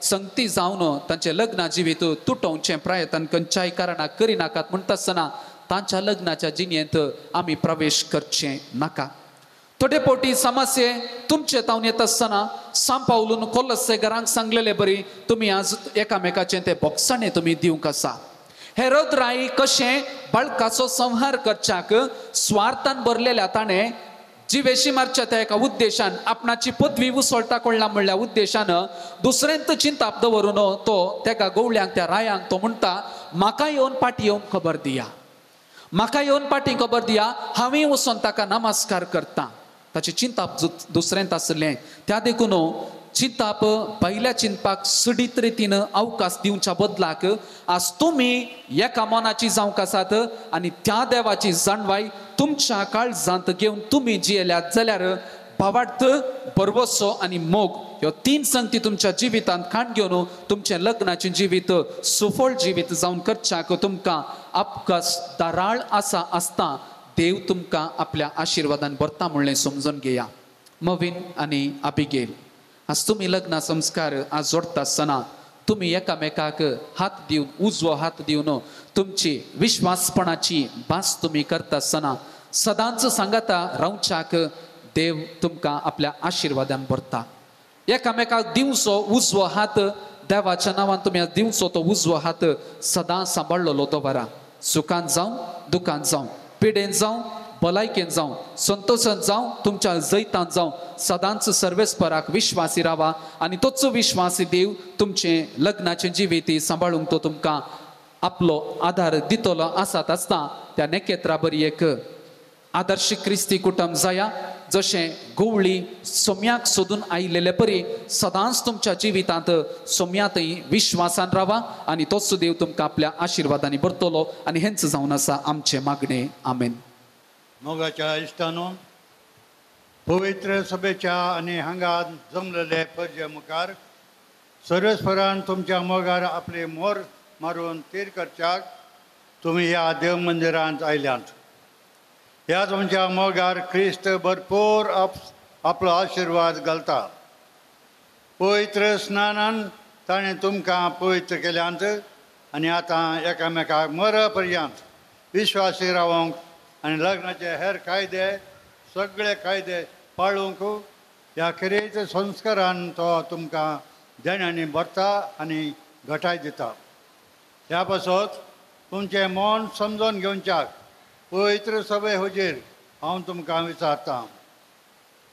संगती जावन तांचें लग्ना जिवीत तुटोवचें प्रयत्न खंयच्याय कारणाक करिनाकात म्हणटा आसतना तांच्या लग्नाच्या जिणेंत आमी प्रवेश करचें नाका. थोडे पोटी समस्ये तुमचे तावन येता आसतना सांत पावलून कोलसे घरांक सांगलेले बरी तुम्ही आज एकामेकाचें ते बोक्साणें तुम्ही दिवंक आसा. हेरोद राई कशें बाळकाचो संहार करच्याक स्वार्थान भरलेल्या ताणें जिवेशी मारच्या त्या एका उद्देशान आपणाची पदवी उसळटा कोणला म्हणल्या उद्देशान दुसऱ्यांत चिंताप दवरून तो तेका गवळ्यांक त्या रायांक तो म्हणटा म्हाका येवन पाटी येवन खबर दिया म्हाका येवन पाटी खबर दिया हांवें वचून ताका नमस्कार करता. ताची चिंताप दुसऱ्यांत आसलें त्या देखून चिंताप पयल्या चिंतपाक सडीत रितीन अवकाश दिवच्या बदलाक आज तुम्ही एका मनाची जावंक आसात आनी त्या देवाची जाणवाय तुमच्या काळजांत घेवन तुम्ही जियेल्यात जाल्यार भावार्थ बरवसो आनी मोग ह्यो 3 संगती तुमच्या जिवितांत खाण घेवन तुमचें लग्नाचें जिवीत सुफळ जिवीत जावन करच्याक तुमकां अवकाश दाराळ आसा आसता. देव तुमकां आपल्या आशिर्वादान भरता म्हणलें समजून घेया. मवीन आनी अबिगेल आज तुम्ही लग्न संस्कार आज जोडता आसतना तुम्ही एकामेकाक हात दिवन उजवो हात दिवन तुमची विश्वासपणाची भास तुम्ही करता आसतना सदांच सांगाता रावच्याक देव तुमकां आपल्या आशिर्वादान भरता. एकामेकाक दिवचो उजवो हात देवाच्या नांवान तुम्ही आज दिवचो तो उजवो हात सदां सांबाळलेलो दवरा. सुखांत जावं दुखांत जावं पिडेन जावं भलायकेन जावं संतोषांत जावं तुमच्या जैतांत जावं सदांच सर्वेस्पराक विश्वासी रावा आनी तोच विश्वासी देव तुमचे लग्नाचे जिवीत सांबाळूंक तो तुमकां आपलो आधार दितलो आसात आसता. त्या नेकेत्रा बरी एक आदर्श क्रिस्ती कुटुंब जाया जशें गवळी सोम्याक सोदून आयिल्ले परी सदांच तुमच्या जिवितांत सोम्यातय विश्वासान रावा आनी तोच देव तुमकां आपल्या आशिर्वादांनी भरतलो आनी हेंच जावन आसा आमचे मागणे आमेन. मोगाच्या इश्टानो, पवित्र सभेच्या आनी हांगा जमलेले पर्जे मुखार सर्वेस्परान तुमच्या मोगार आपले मोर मारून तीर करच्याक तुमी ह्या देव मंदिरांत आयल्यांत. ह्या तुमच्या मोगार क्रिस्त भरपूर आपलो आशिर्वाद घालता. पवित्र स्नानान ताणें तुमकां पवित्र केल्यांत आनी आतां एकामेकाक मर पर्यंत विश्वासी रावंक आनी लग्नाचे हेर कायदे सगळे कायदे पाळूंक ह्या किरीत संस्कारान तो तुमकां देण्यानी भरता आनी घटाय दिता. ह्या पासत तुमचें मन समजून घेवच्याक पवित्र सभे हुजीर हांव तुमकां विचारतां.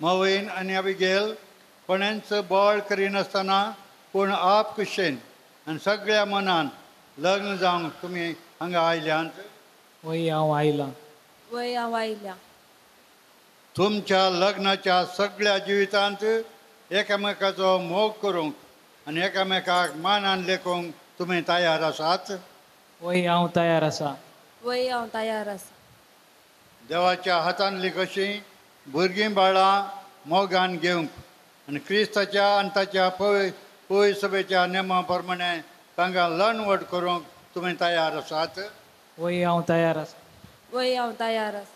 मोवीन आनी अबिगेल कोणेंच बळ करिनासतना पूण आप कुशेन आनी सगळ्या मनान लग्न जावंक तुमी हांगा आयल्यांत. वय हांव आयलां. वय हांव आयल्या. तुमच्या लग्नाच्या सगळ्या जिवितांत एकामेकाचो मोग करूंक आनी एकामेकाक मानान लेखूंक तुमी तयार आसात. वय हांव तयार आसा. वय हांव तयार आसा. देवाच्या हातांतली कशीं भुरगीं बाळां मोगान घेवंक आनी क्रिस्ताच्या आनी ताच्या पवित्र सभेच्या नेमा प्रमाणे तांकां लणवट करूंक तुमी तयार आसात. वय हांव तयार आसा. वय हांव तयार आसा.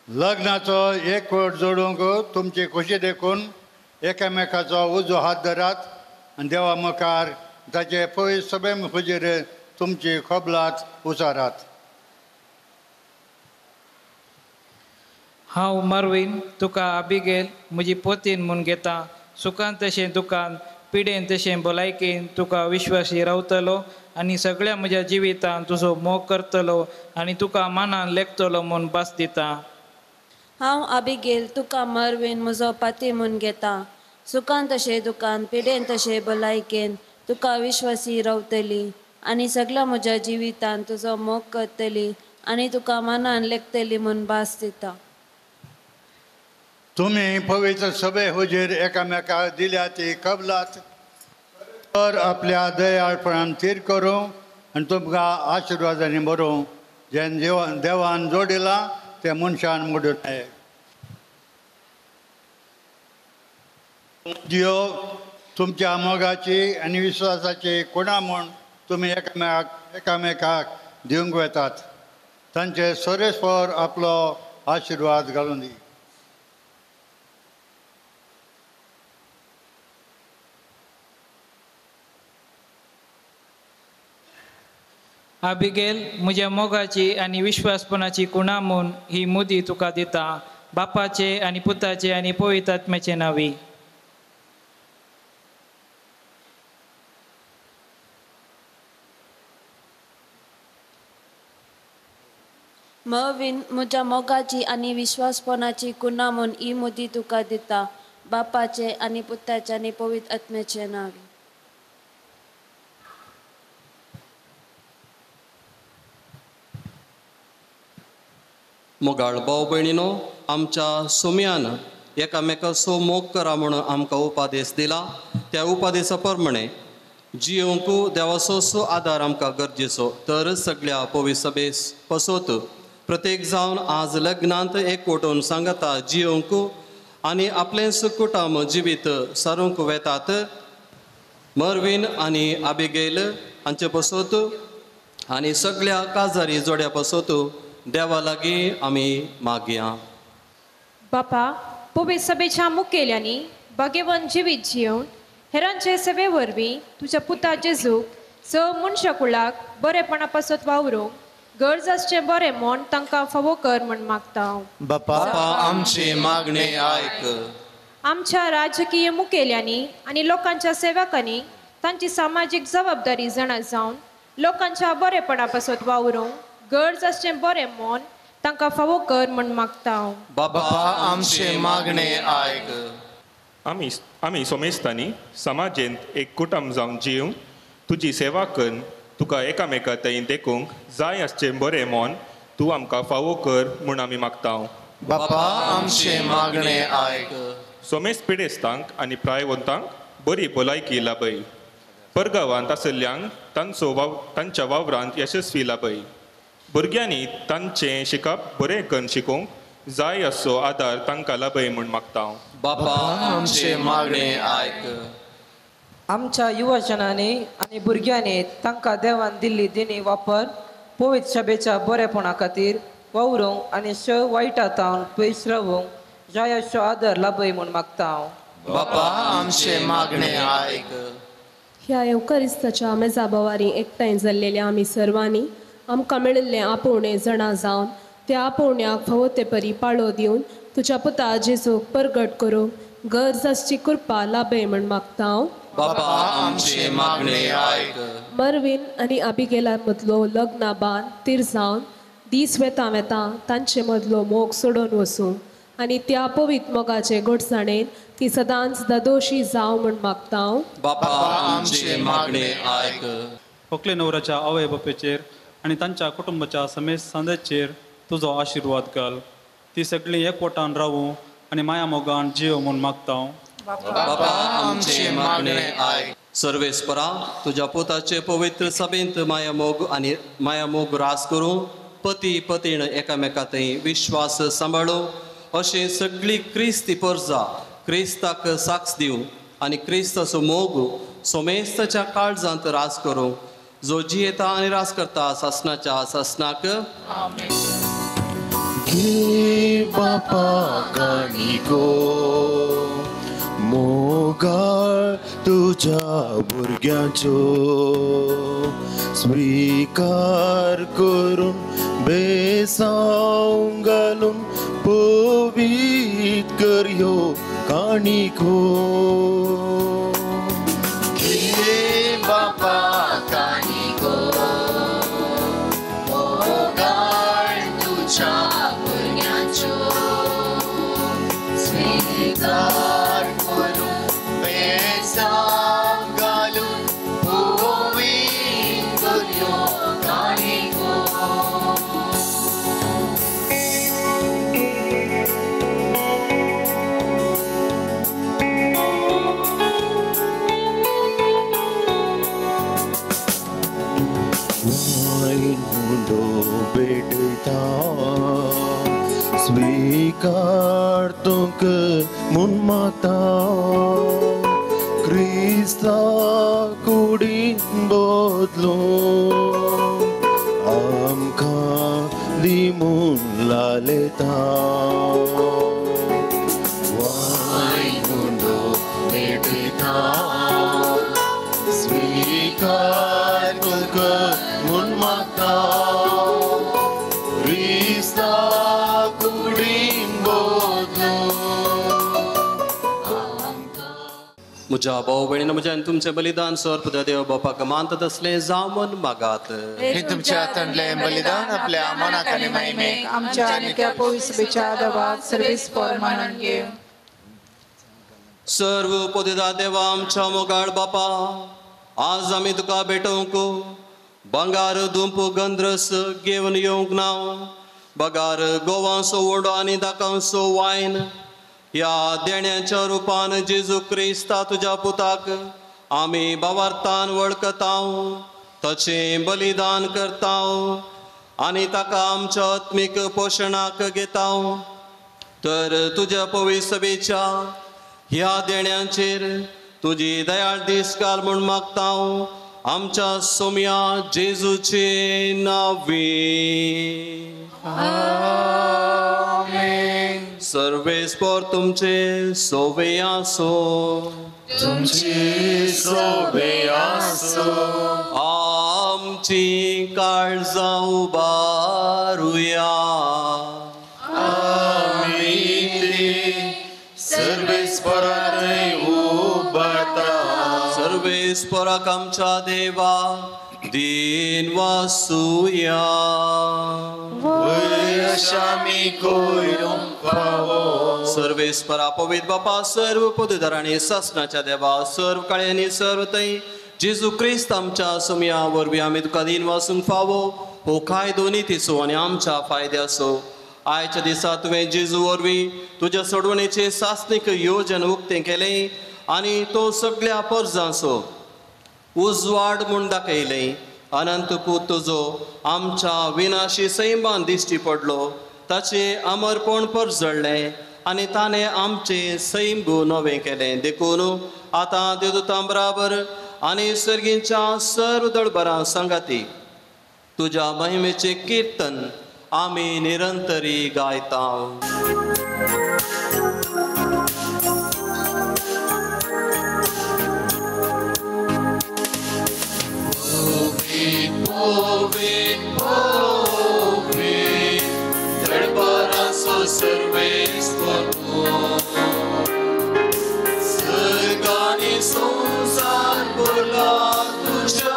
लग्नाचो एकवट जोडूंक तुमची खोशी देखून एकामेकाचो उजो हात धरात आनी देवा मुखार ताचे पवित्र सभे हुजीर तुमची खोबलात उचारात. हांव मार्वीन तुका अबिगेल म्हजी पोतीन म्हूण घेता. सुखान तशें दुखान, पिडेन तशें भलायकेन तुका विश्वासी रावतलो आनी सगळ्या म्हज्या जिवितान तुजो मोग करतलो आनी तुका मानान लेखतलो म्हूण भास दिता. हांव अबिगेल तुका मार्वीन म्हजो पती म्हूण घेता. सुखान तशें दुखान, पिडेन तशें भलायकेन तुका विश्वासी रावतली आनी सगळ्या म्हज्या जिवितान तुजो मोग करतली आनी तुका मानान लेखतली म्हूण भास दिता. तुमी पवित्र सभे हुजीर एकामेकाक दिल्या ती कबलात तर आपल्या दयाळपणान तीर करूं आनी तुमकां आशिर्वादांनी भरूं. जें देवान जोडिलां तें मनशान मोडूं नये. जियो तुमच्या मोगाची आनी विश्वासाची कोणा म्हूण तुमी एकामेकाक दिवंक वेतात. तांचे सर्वेस्पर आपलो आशिर्वाद घालून दी. अबिगेल म्हज्या मोगाची आनी विश्वासपणाची कुणा म्हूण ही मुदी तुका दिता. बापाचे आनी पुताचे आनी पवित्र आत्म्याचे नांवी. मवीन म्हज्या मोगाची आनी विश्वासपणाची कुणा म्हूण ही मुदी तुका दिता. बापाचे आनी पुताचे आनी पवित्र आत्म्याचे नांवी. मोगाळ भाव भयणीनो, आमच्या सोम्यान एकामेकाचो मोग करा म्हणून आमकां उपादेश दिला. त्या उपादेशा प्रमाणे जियोंक देवाचो आदार आमकां गरजेचो. तर सगळ्या पवित्र सभेस पसोत प्रत्येक जावन आज लग्नांत एकवटून सांगता जियोंक आनी आपलेंच कुटुंब जिवीत सारूंक वेतात. मर्वीन आनी अबिगेल हांचे पसोत आनी सगळ्या काजारी जोड्या पसोत देवा लागीं आमी मागया. बापा, पवित्र सभेच्या मुखेल्यांनी भाग्यवान जिवीत जिवन हेरांचे सेवे वरवीं तुज्या पुता जेजूक स मनशाकुळाक बरेपणा पासत वावरूंक गरज आसचें बरें म्हूण तांकां फावो कर म्हूण मागता. बापा, आमची मागणी आयक. आमच्या राजकीय मुखेल्यांनी आनी लोकांच्या सेवकांनी तांची सामाजीक जबाबदारी जाणा जावन लोकांच्या बरेपणा पासत वावरूंक गरज आसचें बरें म्हूण तांकां फावो कर म्हूण मागता. बापा, आमची मागणी आयक. आमी सोमेस्तांनी समाजेंत एक कुटुंब जावन जिवंक तुजी सेवा करून तुका एकामेका थंय देखूंक जाय आसचें बरें म्हूण तूं आमकां फावो कर म्हूण आमी मागता. बापा आमचे मागणे आयक. सोमेस्त पिडेस्तांक आनी प्रायवंतांक बरी भलायकी लाभय. परगांवांत आसल्ल्यांक तांच्या वावरांत यशस्वी लाभय. भुरग्यांनी तांचें शिकप बरें करून शिकोवंक जाय असो आदार तांकां लाभय म्हूण मागता. बापा आमचे मागणे आयक. आमच्या युवजनांनी आनी भुरग्यांनी तांकां देवान दिल्ली देणी वापर पवित्र सभेच्या बरेपणा खातीर वावरूंक आनी वायटांतावन पयस रावूंक जाय असो आदार लाभय म्हूण मागता. बापा आमचे मागणे आयक. ह्या एवकारिस्ताच्या मेजा बोवारी एकठांय जाल्लेल्या आमी सर्वांनी आमकां मेळिल्लें आपोवणें जाणा जावन त्या आपोवण्याक फावो ते परी पाळो दिवन तुज्या पुता जेजूक परगट करूंक गरजाची कृपा लाभय म्हूण मागता. बापा आमचे मागणे आयक. मरवीन आनी आबिगेला मदलो लग्ना बान तिर जावन दीस वेता वेता तांचे मदलो मोग सोडून वचूं आनी त्या पवित्र मोगाचे घटसाणेन ती सदांच दादोशी जावं म्हूण मागता. बापा आमचे मागणे आयक. व्हंकले न्हवऱ्याच्या आवय बापेचेर आनी तांच्या कुटुंबाच्या समेत सांदेचेर तुजो आशिर्वाद घाल. ती सगळीं एकवटान रावूं आनी माया मोगान जीव म्हूण मागता. बापा आमचे मागणे आयक. सर्वेस्परा तुज्या पुताचे पवित्र सभेंत माया मोग रास करूं पती पतीण एकामेकांतय विश्वास सांबाळूं अशें सगळीं क्रिस्ती परजा क्रिस्ताक साक्ष दिवं आनी क्रिस्ताचो मोग सोमेस्ताच्या काळजांत रास करूं जो जियेता आनी रास करता सासनाच्या सासनाक. घे बापा गाणी गो मोगाळ तुझ्या भुरग्यांचो स्वीकार करून बेसांव घालून पवित्र कर ह्यो काणी गो. घे बापा गाणी गो मोगाळ तुझ्या भुरग्यांचो स्वीकार करून बेसांव घालून पवित्र कर ह्यो काणी गो. बेटता स्वीकार तुक म्हूण मागता. क्रिस्ता कुडीन बदलो आमकां दी म्हूण लालयता. वायन मुंडो बेटता स्वीकार तुक म्हूण मागता. म्हज्या भाऊ भयणीन म्हज्यान तुमचें बलिदान सर्प देव बापाक मानतात असलें जावन मागात. हे तुमच्या हातांतलें बलिदान आपल्या मनाक आनी महिमेक आमच्या आनी त्या पवित्र सभेच्या आदाराक सर्वेस्पर मानून घे. सर्व पोदिदा देवा आमच्या मोगाळ बापा आज आमी तुका भेटोवंक बंगार धुंप गंद्रस घेवन येवंक नाव. बगार गोवांचो वडो आनी दाकांचो वायन ह्या देण्याच्या रुपान जेजू क्रिस्ता तुज्या पुताक आमी भावार्थान वळखता ताचें बलिदान करता आनी ताका आमच्या आत्मीक पोशणाक घेता. तर तुज्या पवित्र सभेच्या ह्या देण्यांचेर तुजी दयाळ दीस घाल म्हूण मागता आमच्या सोम्या जेजूचे नांवे. सर्वेस्पर तुमचे सोवे आसो. तुमची सोवे आसो. आमची काळजां उबारुया. आमी सर्वेस्परांतय उबारता. सर्वेस्पराक आमच्या देवा दिन वासुया. सर्वेस्परा पवित्र बापा सर्व पदवीधर आनी शासनाच्या देवा सर्व काळ्यांनी सर्व थंय जेजू क्रिस्त आमच्या सोम्या वरवीं आमी तुका दिन वासूंक फावो हो कायदो नितीचो आनी आमच्या फायद्याचो आयच्या दिसा तुवें जेजू वरवीं तुज्या सोडवणेचें सासणीक येवजन उक्तें केलें आनी तो सगळ्या परजांचो उजवाड म्हूण दाखयलें. अनंतपूत तुजो आमच्या विनाशी सैमान दिश्टी पडलो, ताचें अमरपण परजळ्ळें आनी ताणें आमचें सैम नवें केलें. देखून आतां देवदूतां बराबर आनी सर्गींच्या सर्व दळबरां संगाती तुज्या महिमेचें किर्तन आमी निरंतरी गायता. दळबरांचो सर्वेस्पर सर्गांनी संसार भरला तुज्या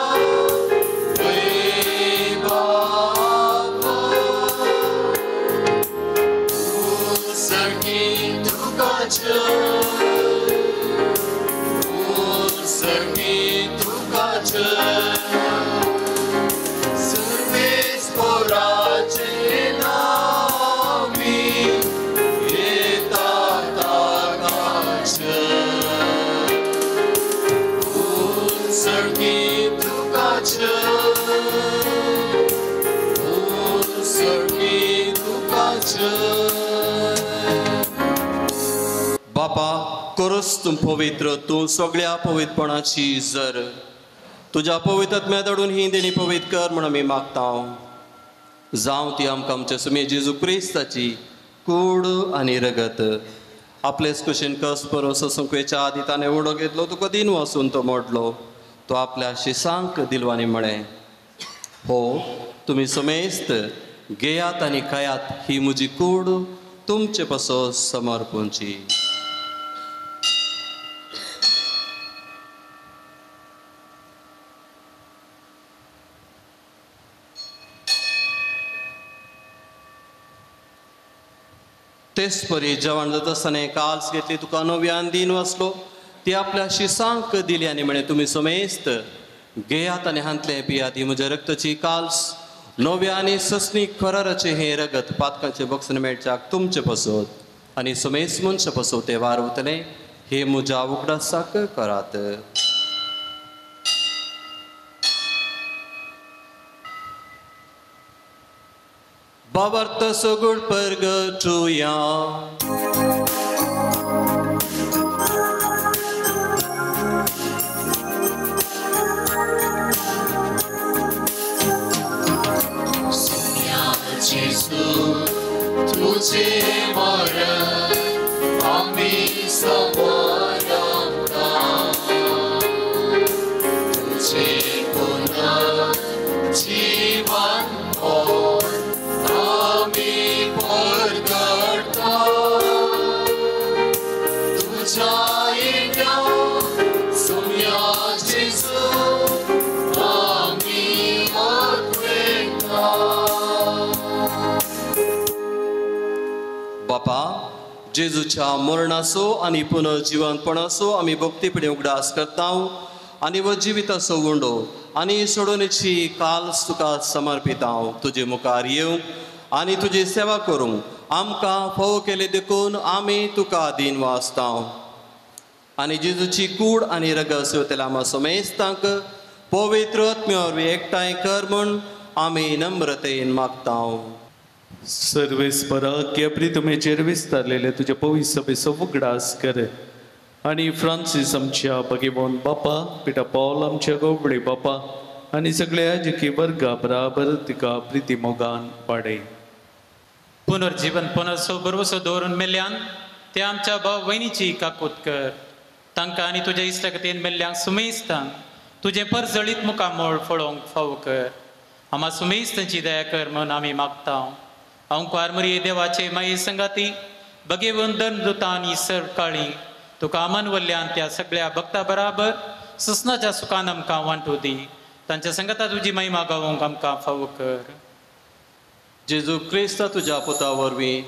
बापा करूस तूं पवित्र, तूं सगळ्या पवित्रपणाची जर तुज्या पवित्रत्म्या दडून ही देणी पवित्र कर म्हण आमी मागता. जावं ती आमकां आमच्या सुमे जेजू क्रिस्ताची कूड आनी रगत. आपलेच कुशीन कस बरो ससुंकवेच्या आदी ताणें उडो घेतलो, तुका दिन वाचून तो मोडलो, तो आपल्या शिसांक दिलवानी म्हळें, हो तुमी समेस्त घेयात आनी खायात, ही म्हजी कूड तुमचे पासो समर्पूंची. तेच परी जेवण जाता आसतना काल्स घेतली, तुका नव्यान दिन वाचलो, ती आपल्या शिसांक दिली आनी म्हणे तुमी समेस्त घेयात आनी हांतले पियात, ही म्हज्या रक्ताची काल्स नव्या आनी ससनीक खराराचे हे रगत पातकाचे बक्षण मेळच्याक तुमचे पासत आनी समेस्त मनशा पासो ते वारवतले, हे म्हज्या उगडासाक करात. बाबार्थ सगुड परगटुया. तुझे मरण आम्ही समोरता, तुझे पुनः जीवन आम्ही परगटता, तुझ्या येण्या सोम्या जेजू आम्ही आठवता. बापा जेजूच्या मरणाचो आनी पुनर्जीवनपणाचो आमी भक्तीपणे उगडास करता आनी व जिविताचो उंडो आनी सोडवणेची काल्स तुका समर्पिता. तुजे मुखार येवंक आनी तुजी सेवा करूंक आमकां फोव केले देखून आमी तुका दिन वाचता आनी जेजूची कूड आनी रगत सेवतले आमा समेस्तांक पवित्र आत्म्यावर एकठांय कर म्हूण आमी नम्रतेन मागता. सर्वेस्परा प्रितमेचेर विस्तारलेले तुझ्या पवित्र सभेचो उगडास कर आनी फ्रांसीस आमच्या भगिवन बापा, पिता पॉल आमच्या गोबडे बापा आनी सगळ्या जिकी वर्गा बराबर तिका प्रिती मोगान वाडय. पुनर्जीवनपणाचो बरोसो दवरून मेल्ल्यान ते आमच्या भाव भयणीची काकूत कर. तांकां आनी तुज्या इश्टगतीन मेल्ल्यांक सुमेस्तांक तुजें परजळीत मुखामोळ फळोवंक फाव कर. आम्हा सुमेस्तांची दया कर म्हूण आमी मागता. अंकार मरी देवाचे माये संगाती भगेवंदन दुतांनी सर काळी तुका आमन वल्ल्यान त्या सगळ्या भक्ता बराबर ससनाच्या सुखान आमकां वांटू दी. तांच्या संगता तुजी महिमा गावोंक आमकां फाव कर. जेजू क्रिस्त तुज्या पुता वरवीं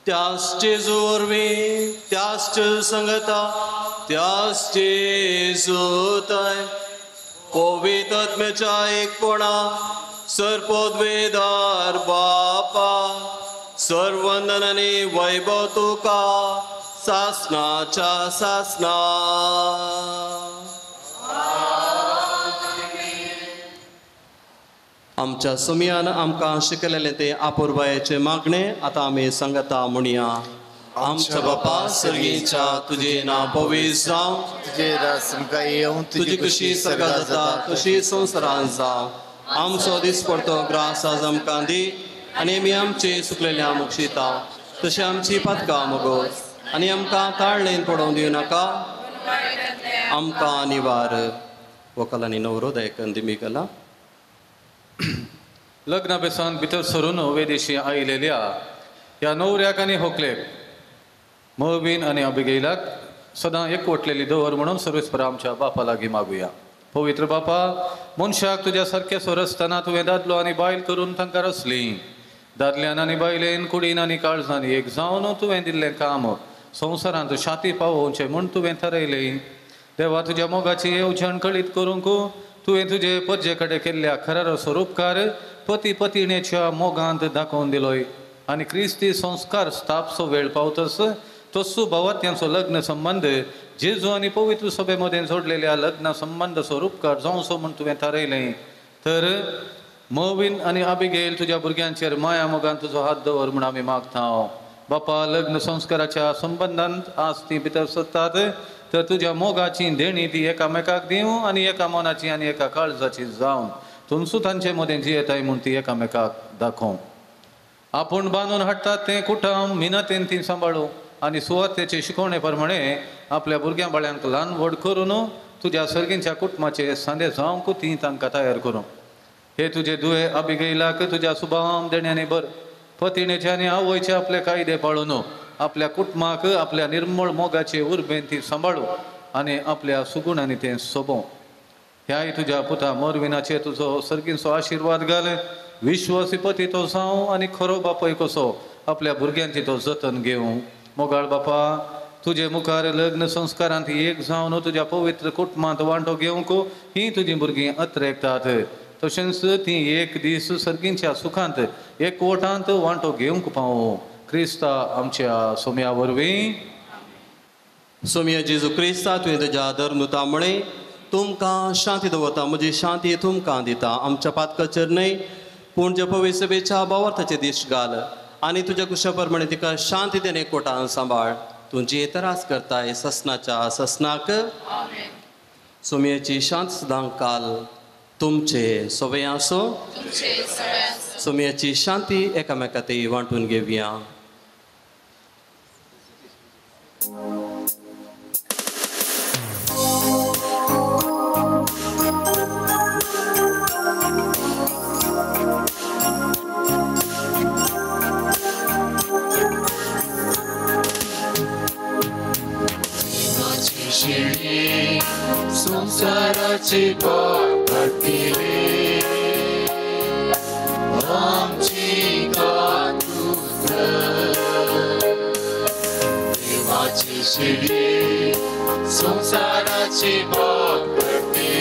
त्याच जेजू वरवीं त्याच संगता त्याच जेजूताय पवित्र आत्म्याच्या एकपणा सर्पोद्वेदार बापा सर्वंदन आणि वैभव तुका सासनाच्या सासना. आमच्या सुमयान आमकां शिकलेले ते आपुरबायेचे मागणे आता आमी सांगता म्हणया. आमच्या बापा सर्गीच्या तुझे नाव पवित्र जावं, तुझे राज आमकां येवं, तुझी कशी सर्गात जाता तशी संवसारांत जावं. आमचो दीस पडतो ग्रास आज आमकां दी आनी आमी आमचे सुकलेल्या मुक्षिता तशी आमची पातकां मोगोस आनी आमकां ताळणेन पडोवंक दिवं नाका, आमकां निवार. व्हंकल आनी न्हवरो दयकन दिमीकला. लग्ना बेसान भितर सरून वेदेशी आयिल्ल्या ह्या न्हवऱ्याक आनी व्हंकलेक मोहबीन आनी अबिगैलाक सदां एकवटलेली दवर म्हणून सर्वेस्परा आमच्या बापा लागीं मागुया. पवित्र बापा, मनशाक तुज्या सारके स्वर आसतना तुवें दादलो आनी बायल करून तांकां रचली. दादल्यान आनी बायलेन कुडीन आनी काळजांनी एक जावन तुवें दिल्लें काम संवसारांत शांती पावोवचें म्हूण तुवें थारायलें. देवा, तुज्या मोगाची येवजण कळीत करूंक तुवें तुजे पद्जे कडेन केल्ल्या खऱ्या स्वरूपकार पती पत्नीच्या मोगांत दाखोवन दिलोय आनी क्रिस्ती संस्कार स्थापसो वेळ पावतस तस्सो भावात्यांचो लग्न संबंध जेजू आनी पवित्र सभे मदें जोडलेल्या लग्न संबंध स्वरूपकार जावचो म्हूण तुवें थारायलें. तर मोहबीन आनी अबिगेल तुज्या भुरग्यांचेर माया मोगान तुजो हात दवर म्हूण आमी मागता. बापा, लग्न संस्काराच्या संबंधांत आज ती भितर सत्तात तर तुज्या मोगाची देणी ती एकामेकाक दिवं आनी एका मनाची आनी एका काळजाची जावन तुमचो तांचे मदें जियेताय म्हूण ती एकामेकाक दाखोव. आपूण बांदून हाडटात तें कुटुंब मिनतेन ती सांबाळूं आनी सुवातेचे शिकवणे प्रमाणे आपल्या भुरग्यां बाळ्यांक ल्हान व्हड करून तुज्या सर्गींच्या कुटुंबाचे सांदे जावंक ती तांकां तयार करूं. हे तुजे दुये अबिगैलाक तुज्या सुभावान देण्याने बर पतिणेचे आनी आवयचे आपले कायदे पाळून आपल्या कुटुंबाक आपल्या निर्मळ मोगाचे उर्बेन ती सांबाळूं आनी आपल्या सुगुणांनी तें सोबों. ह्याय तुज्या पुता मोरविनाचे तुजो सर्गींचो आशिर्वाद घाल. विश्वासी पती तो जावं आनी खरो बापय कसो आपल्या भुरग्यांची तो जतन घेवं. मोगाळ बापा, तुजे मुखार लग्न संस्कारांत एक जावन तुज्या पवित्र कुटुंबांत वांटो घेवंक ही तुजी भुरगीं अत्रेकतात. तशेंच ती एक दीस सर्गींच्या सुखांत एकवटांत वांटो घेवंक पावो. क्रिस्ता आमच्या सोम्या वरवीं. सोम्या जेजू क्रिस्ता, तुवें तुज्या धर्मदूतामुळे तुमकां शांती दवरता. म्हजी शांती तुमकां दिता. आमच्या पातकाचेर न्हय पूण जे पवित्र सभेच्या भावार्थाचे दीश घाल आनी तुज्या कुशा प्रमाणे तिका शांती देन एकवटान सांबाळ. तूं जी तरास करताय ससनाच्या ससनाक. सोम्याची शांत सदां काल तुमचे सोबे आसो. सोम्याची शांती एकामेकांत वांटून घेवया. संसाराची पाकळी आमची कातूस देवाची शिडी संसाराची पाकळी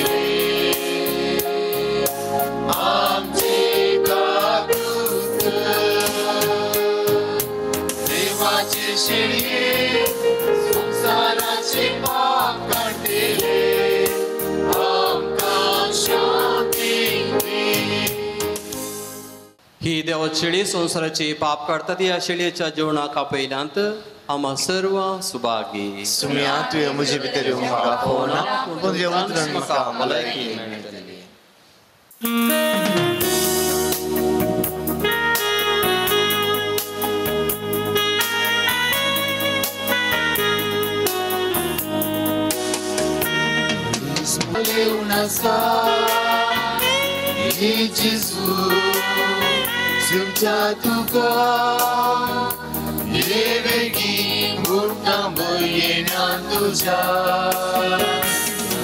आमची कातूस देवाची शिडी संसाराची पाकळी ही देवाची शेळी संसाराची पाप काडटात. ह्या शेळयेच्या जेवणाक आपयल्यांत आम्हा सर्व सुभागी. सुम्या, तुवें म्हजे भितर येवंक म्हाका फोवना पूण तुजे उतरान म्हाका भलायकी मेळटली. Sumcha tuka Yevegi Murtam Boyenan tuja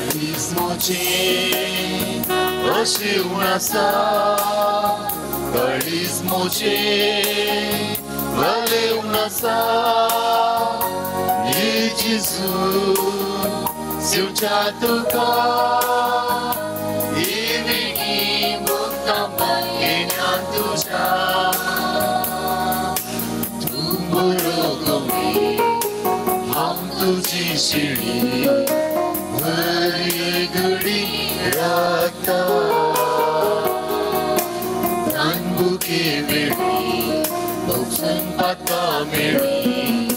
Karismoche Oshi unasa Karismoche Vale unasa Ye Jesus Sumcha tuka येण्यान तुझ्या तू बरोगमी हांव तुझी शिडी घडी घडी राखता तानबुके वेळी संपाता मेळी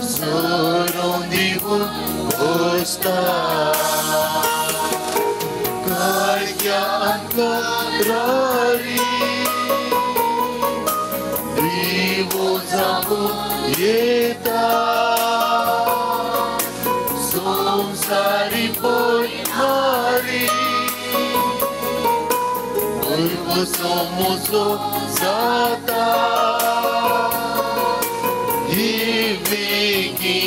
सोरों दिवून घोषता काळक्यान तक्रारी दिवो जाऊन येता संसारी पोयमारी मुर्गोसो मोसो जाता ही वेगी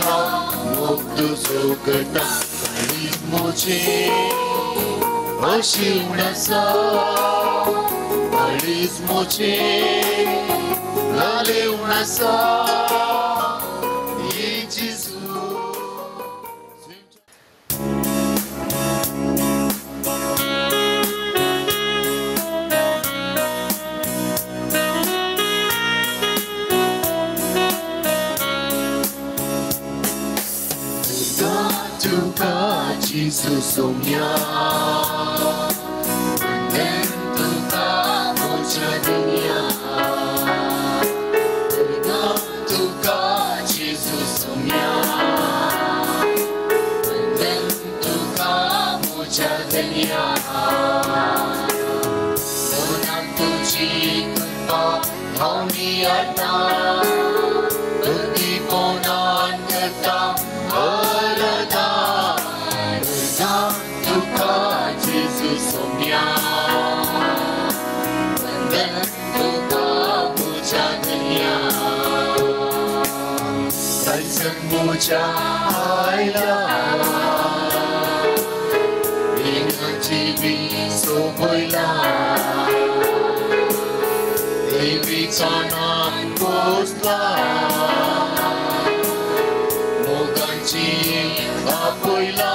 हांव मोगदोसो करता काळीज मोचे अशी उणासा काळीज मोचे लाले उणासा ये जेजू Jesus somiar dentro da noche denia dentro da Jesus somiar dentro da noche denia donando chica hauni arta di ponan kerta arada Tuka Jesus somiar dan tuka muja dunia Kaisan muja aila Dengan jiwi soboila Dewi canan bosla Moganci apoila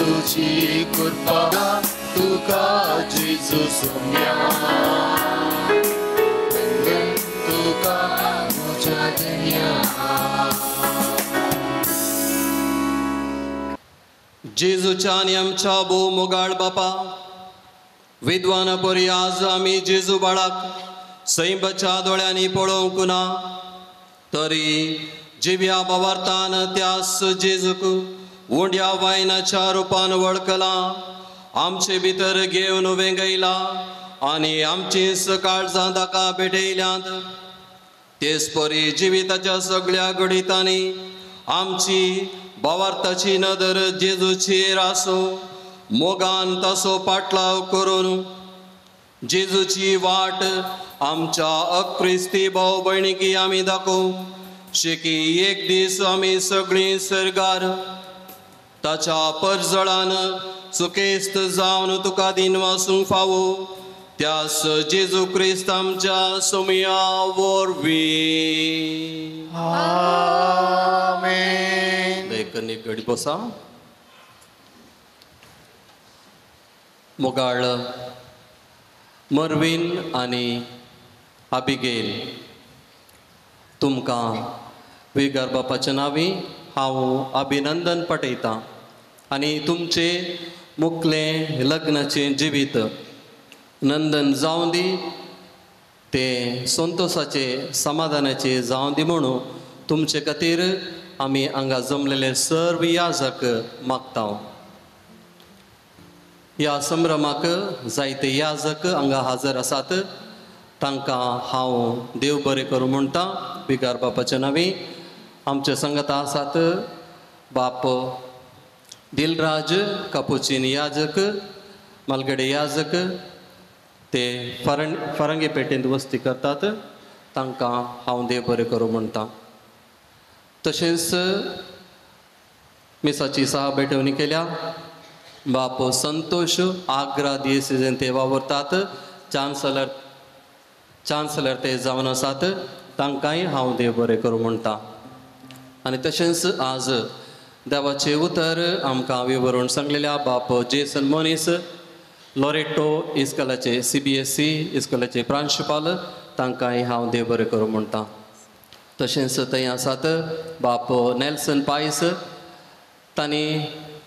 तुझी कृपा तुका Jesus somiar तुका मुझा दुनिया जेजूच्या आणि आमच्या भोव मोगाळ बापा विद्वाना परी आज आमी जेजू बाळाक सैंबच्या दोळ्यांनी पळोवंक ना तरी जिव्या भावार्थान त्यास जेजूक उंड्या वायनाच्या रुपान वळखला आमचे भितर घेवन वेंगयला आनी आमची सकाळजां ताका भेटयल्यांत तेच परी जिविताच्या सगळ्या घडितांनी आमची भावार्थाची नदर जेजूचेर आसूं मोगान तसो पाटलाव करून जेजूची वाट आमच्या अक्रिस्ती भाव भयणीकी आमी दाखोव शिकी एक दीस आमी सगळीं सरगार ताच्या परजळान सुकेस्त जावन तुका दिन वासूंक फावो त्यास जेजू क्रिस्त आमच्या सोमिया वरवीं आमेन. एक घडी बसा. मोगाळ मर्विन आनी आबिगेल तुमकां वेगार बापाच्या नांवी हांव अभिनंदन पटयतां आनी तुमचे मुखलें लग्नाचें जिवीत नंदन जावं दी ते संतोषाचे समाधानाचे जावं दी म्हणून तुमचे खातीर आमी हांगा जमलेले सर्व याजक मागता. ह्या संभ्रमाक जायते याजक हांगा हजर आसात. तांकां हांव देव बरें करूं म्हणटा बिगार बापाच्या नांवी. आमचे संगता आसात बाप दिलराज कापुचीन याजक, मालगडे याजक, ते फरंगी पेटेंत वस्ती करतात. तांकां हांव देव बरें करूं म्हणटा. तशेंच मिसाची सहा भेटवणी केल्या. बाप संतोष आग्रा दियेसीजेन ते वावरतात. चान्सलर ते जावन आसात. तांकांय हांव देव बरें करूं म्हणटा. आनी तशेंच आज देवाचें उतर आमकां विवरून सांगलेल्या बाप जेसन मोनीस, लॉरेटो इस्कॉलाचे CBSE इस्कॉलाचे प्रांशुपाल, तांकांय हांव देव बरें करूं म्हणटा. तशेंच थंय आसात बाप नेल्सन पायस. तांणी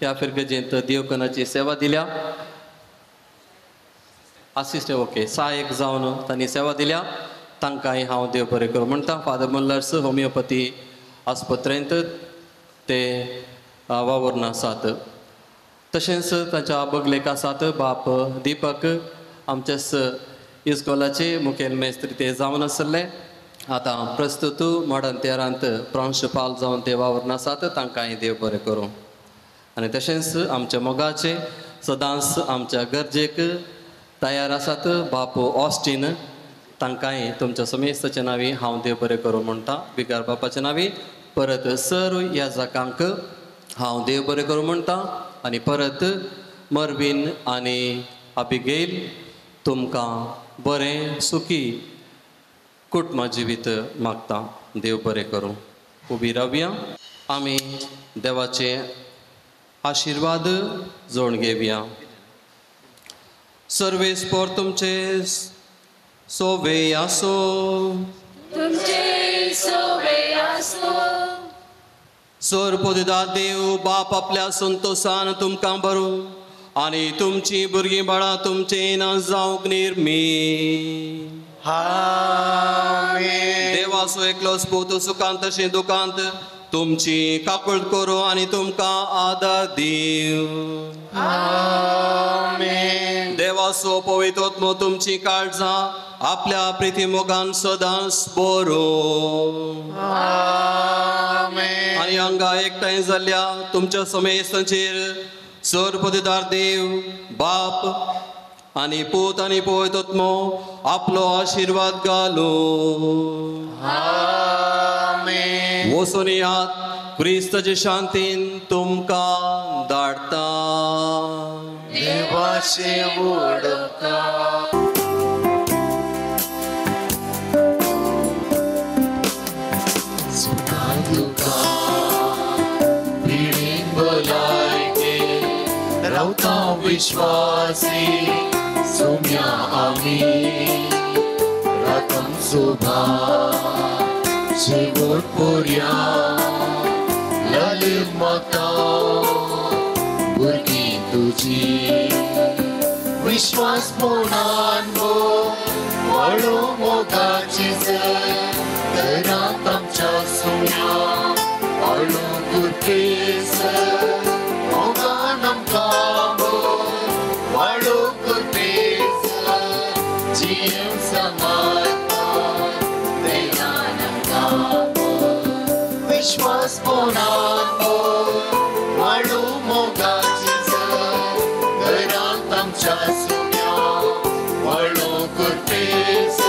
ह्या फिरगजेंत देवकनाची सेवा दिल्या. ओके सहाय्यक जावन तांणी सेवा दिल्या. तांकांय हांव देव बरें करूं म्हणटा. फादर मल्लर्स होमिओपॅथी आस्पत्रेंत ते वावरून आसात. तशेंच तांच्या बगलेक आसात बाप दिपक, आमच्याच इस्कॉलाचे मुखेल मेस्त्री ते जावन आसले. आतां प्रस्तुत मॉडर्न तेरांत प्रांशुपाल जावन ते वावरून आसात. तांकांय देव बरें करूं. आनी तशेंच आमच्या मोगाचे सदांच आमच्या गरजेक तयार आसात बाप ऑस्टीन. तांकांय तुमच्या समेस्ताच्या नांवी हांव देव बरें करूं म्हणटा बिगार बापाच्या नांवी. परत सर्व याजकांक हांव देव बरें करूं म्हणटा. आनी परत मर्वीन आनी अबिगेल तुमकां बरें सुखी कुटुंब जिवीत मागता. देव बरें करूं. उबी रावया. आमी देवाचे आशिर्वाद जोड घेवया. सर्वेस्पोर तुमचे सोवे आसो. तुमचे सोवे आसो. सोरपोदिदा देव बाप आपल्या संतोषान तुमकां भरू आनी तुमची भुरगीं बाळां तुमचे ना जावंक निर्मी. देवाचो एकलो स्पोत सुखांत तशें दुखांत तुमची काकूळ करूं आनी तुमकां आदार दीव. देवाचो पवित्र आत्मो तुमची काळजां आपल्या प्रिती मोगान सदांच बरो. आनी हांगा एकठांय जाल्ल्या तुमच्या समेस्तांचेर सर्वपदीदार देव बाप आनी पूत आनी पवित्र आत्मो आपलो आशिर्वाद घालो. वचून यात क्रिस्ताचे शांतीन तुमकां धाडटा. देवाचे वडका. रावता विश्वासी सोम्या आमी रातम सोभा शेवट पोरया लालीम माता भुरगीं तुजी विश्वास पोनान वाळो मोगाची जर घरांत आमच्या सोम्या वाळो गुरकेस मोगान आमकां वाळो गुरकेस जीव समाता देवान आमकां विश्वास पोनान वाळो मोगाची जर घरांत आमच्या सोम्या वाळो गुरकेस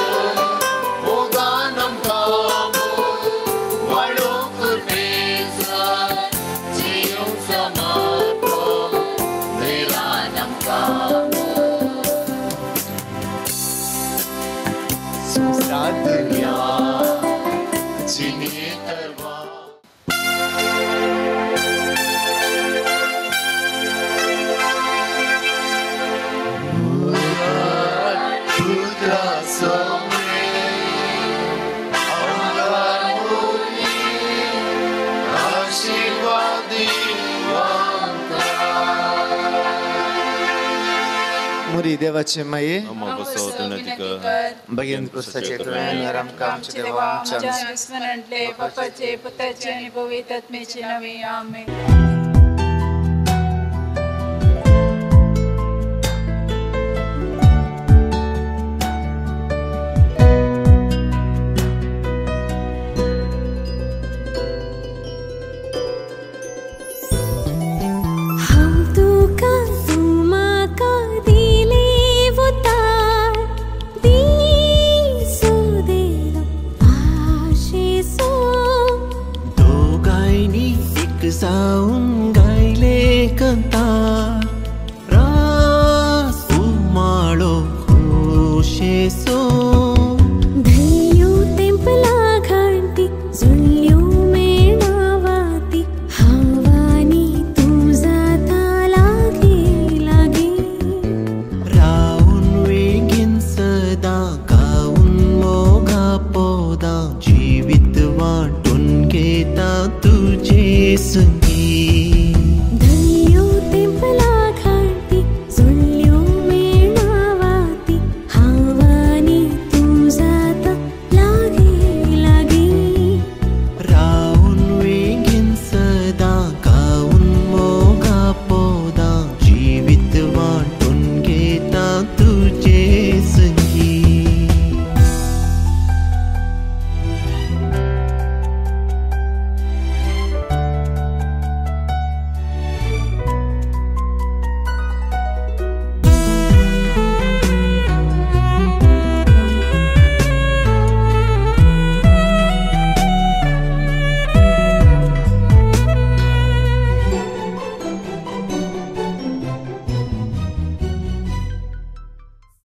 मोगान आमकां वाळो गुरकेस जीव समाता देवान आमकां सुसादया जिने करवा. मुरी देवाचे माये भगिन क्रिस्ताचे तुळेन आमकां आमचे देवा आमच्या स्मरणले बापाचे पुताचे आणि पवित्र आत्म्याचे नावे आमेन. येसू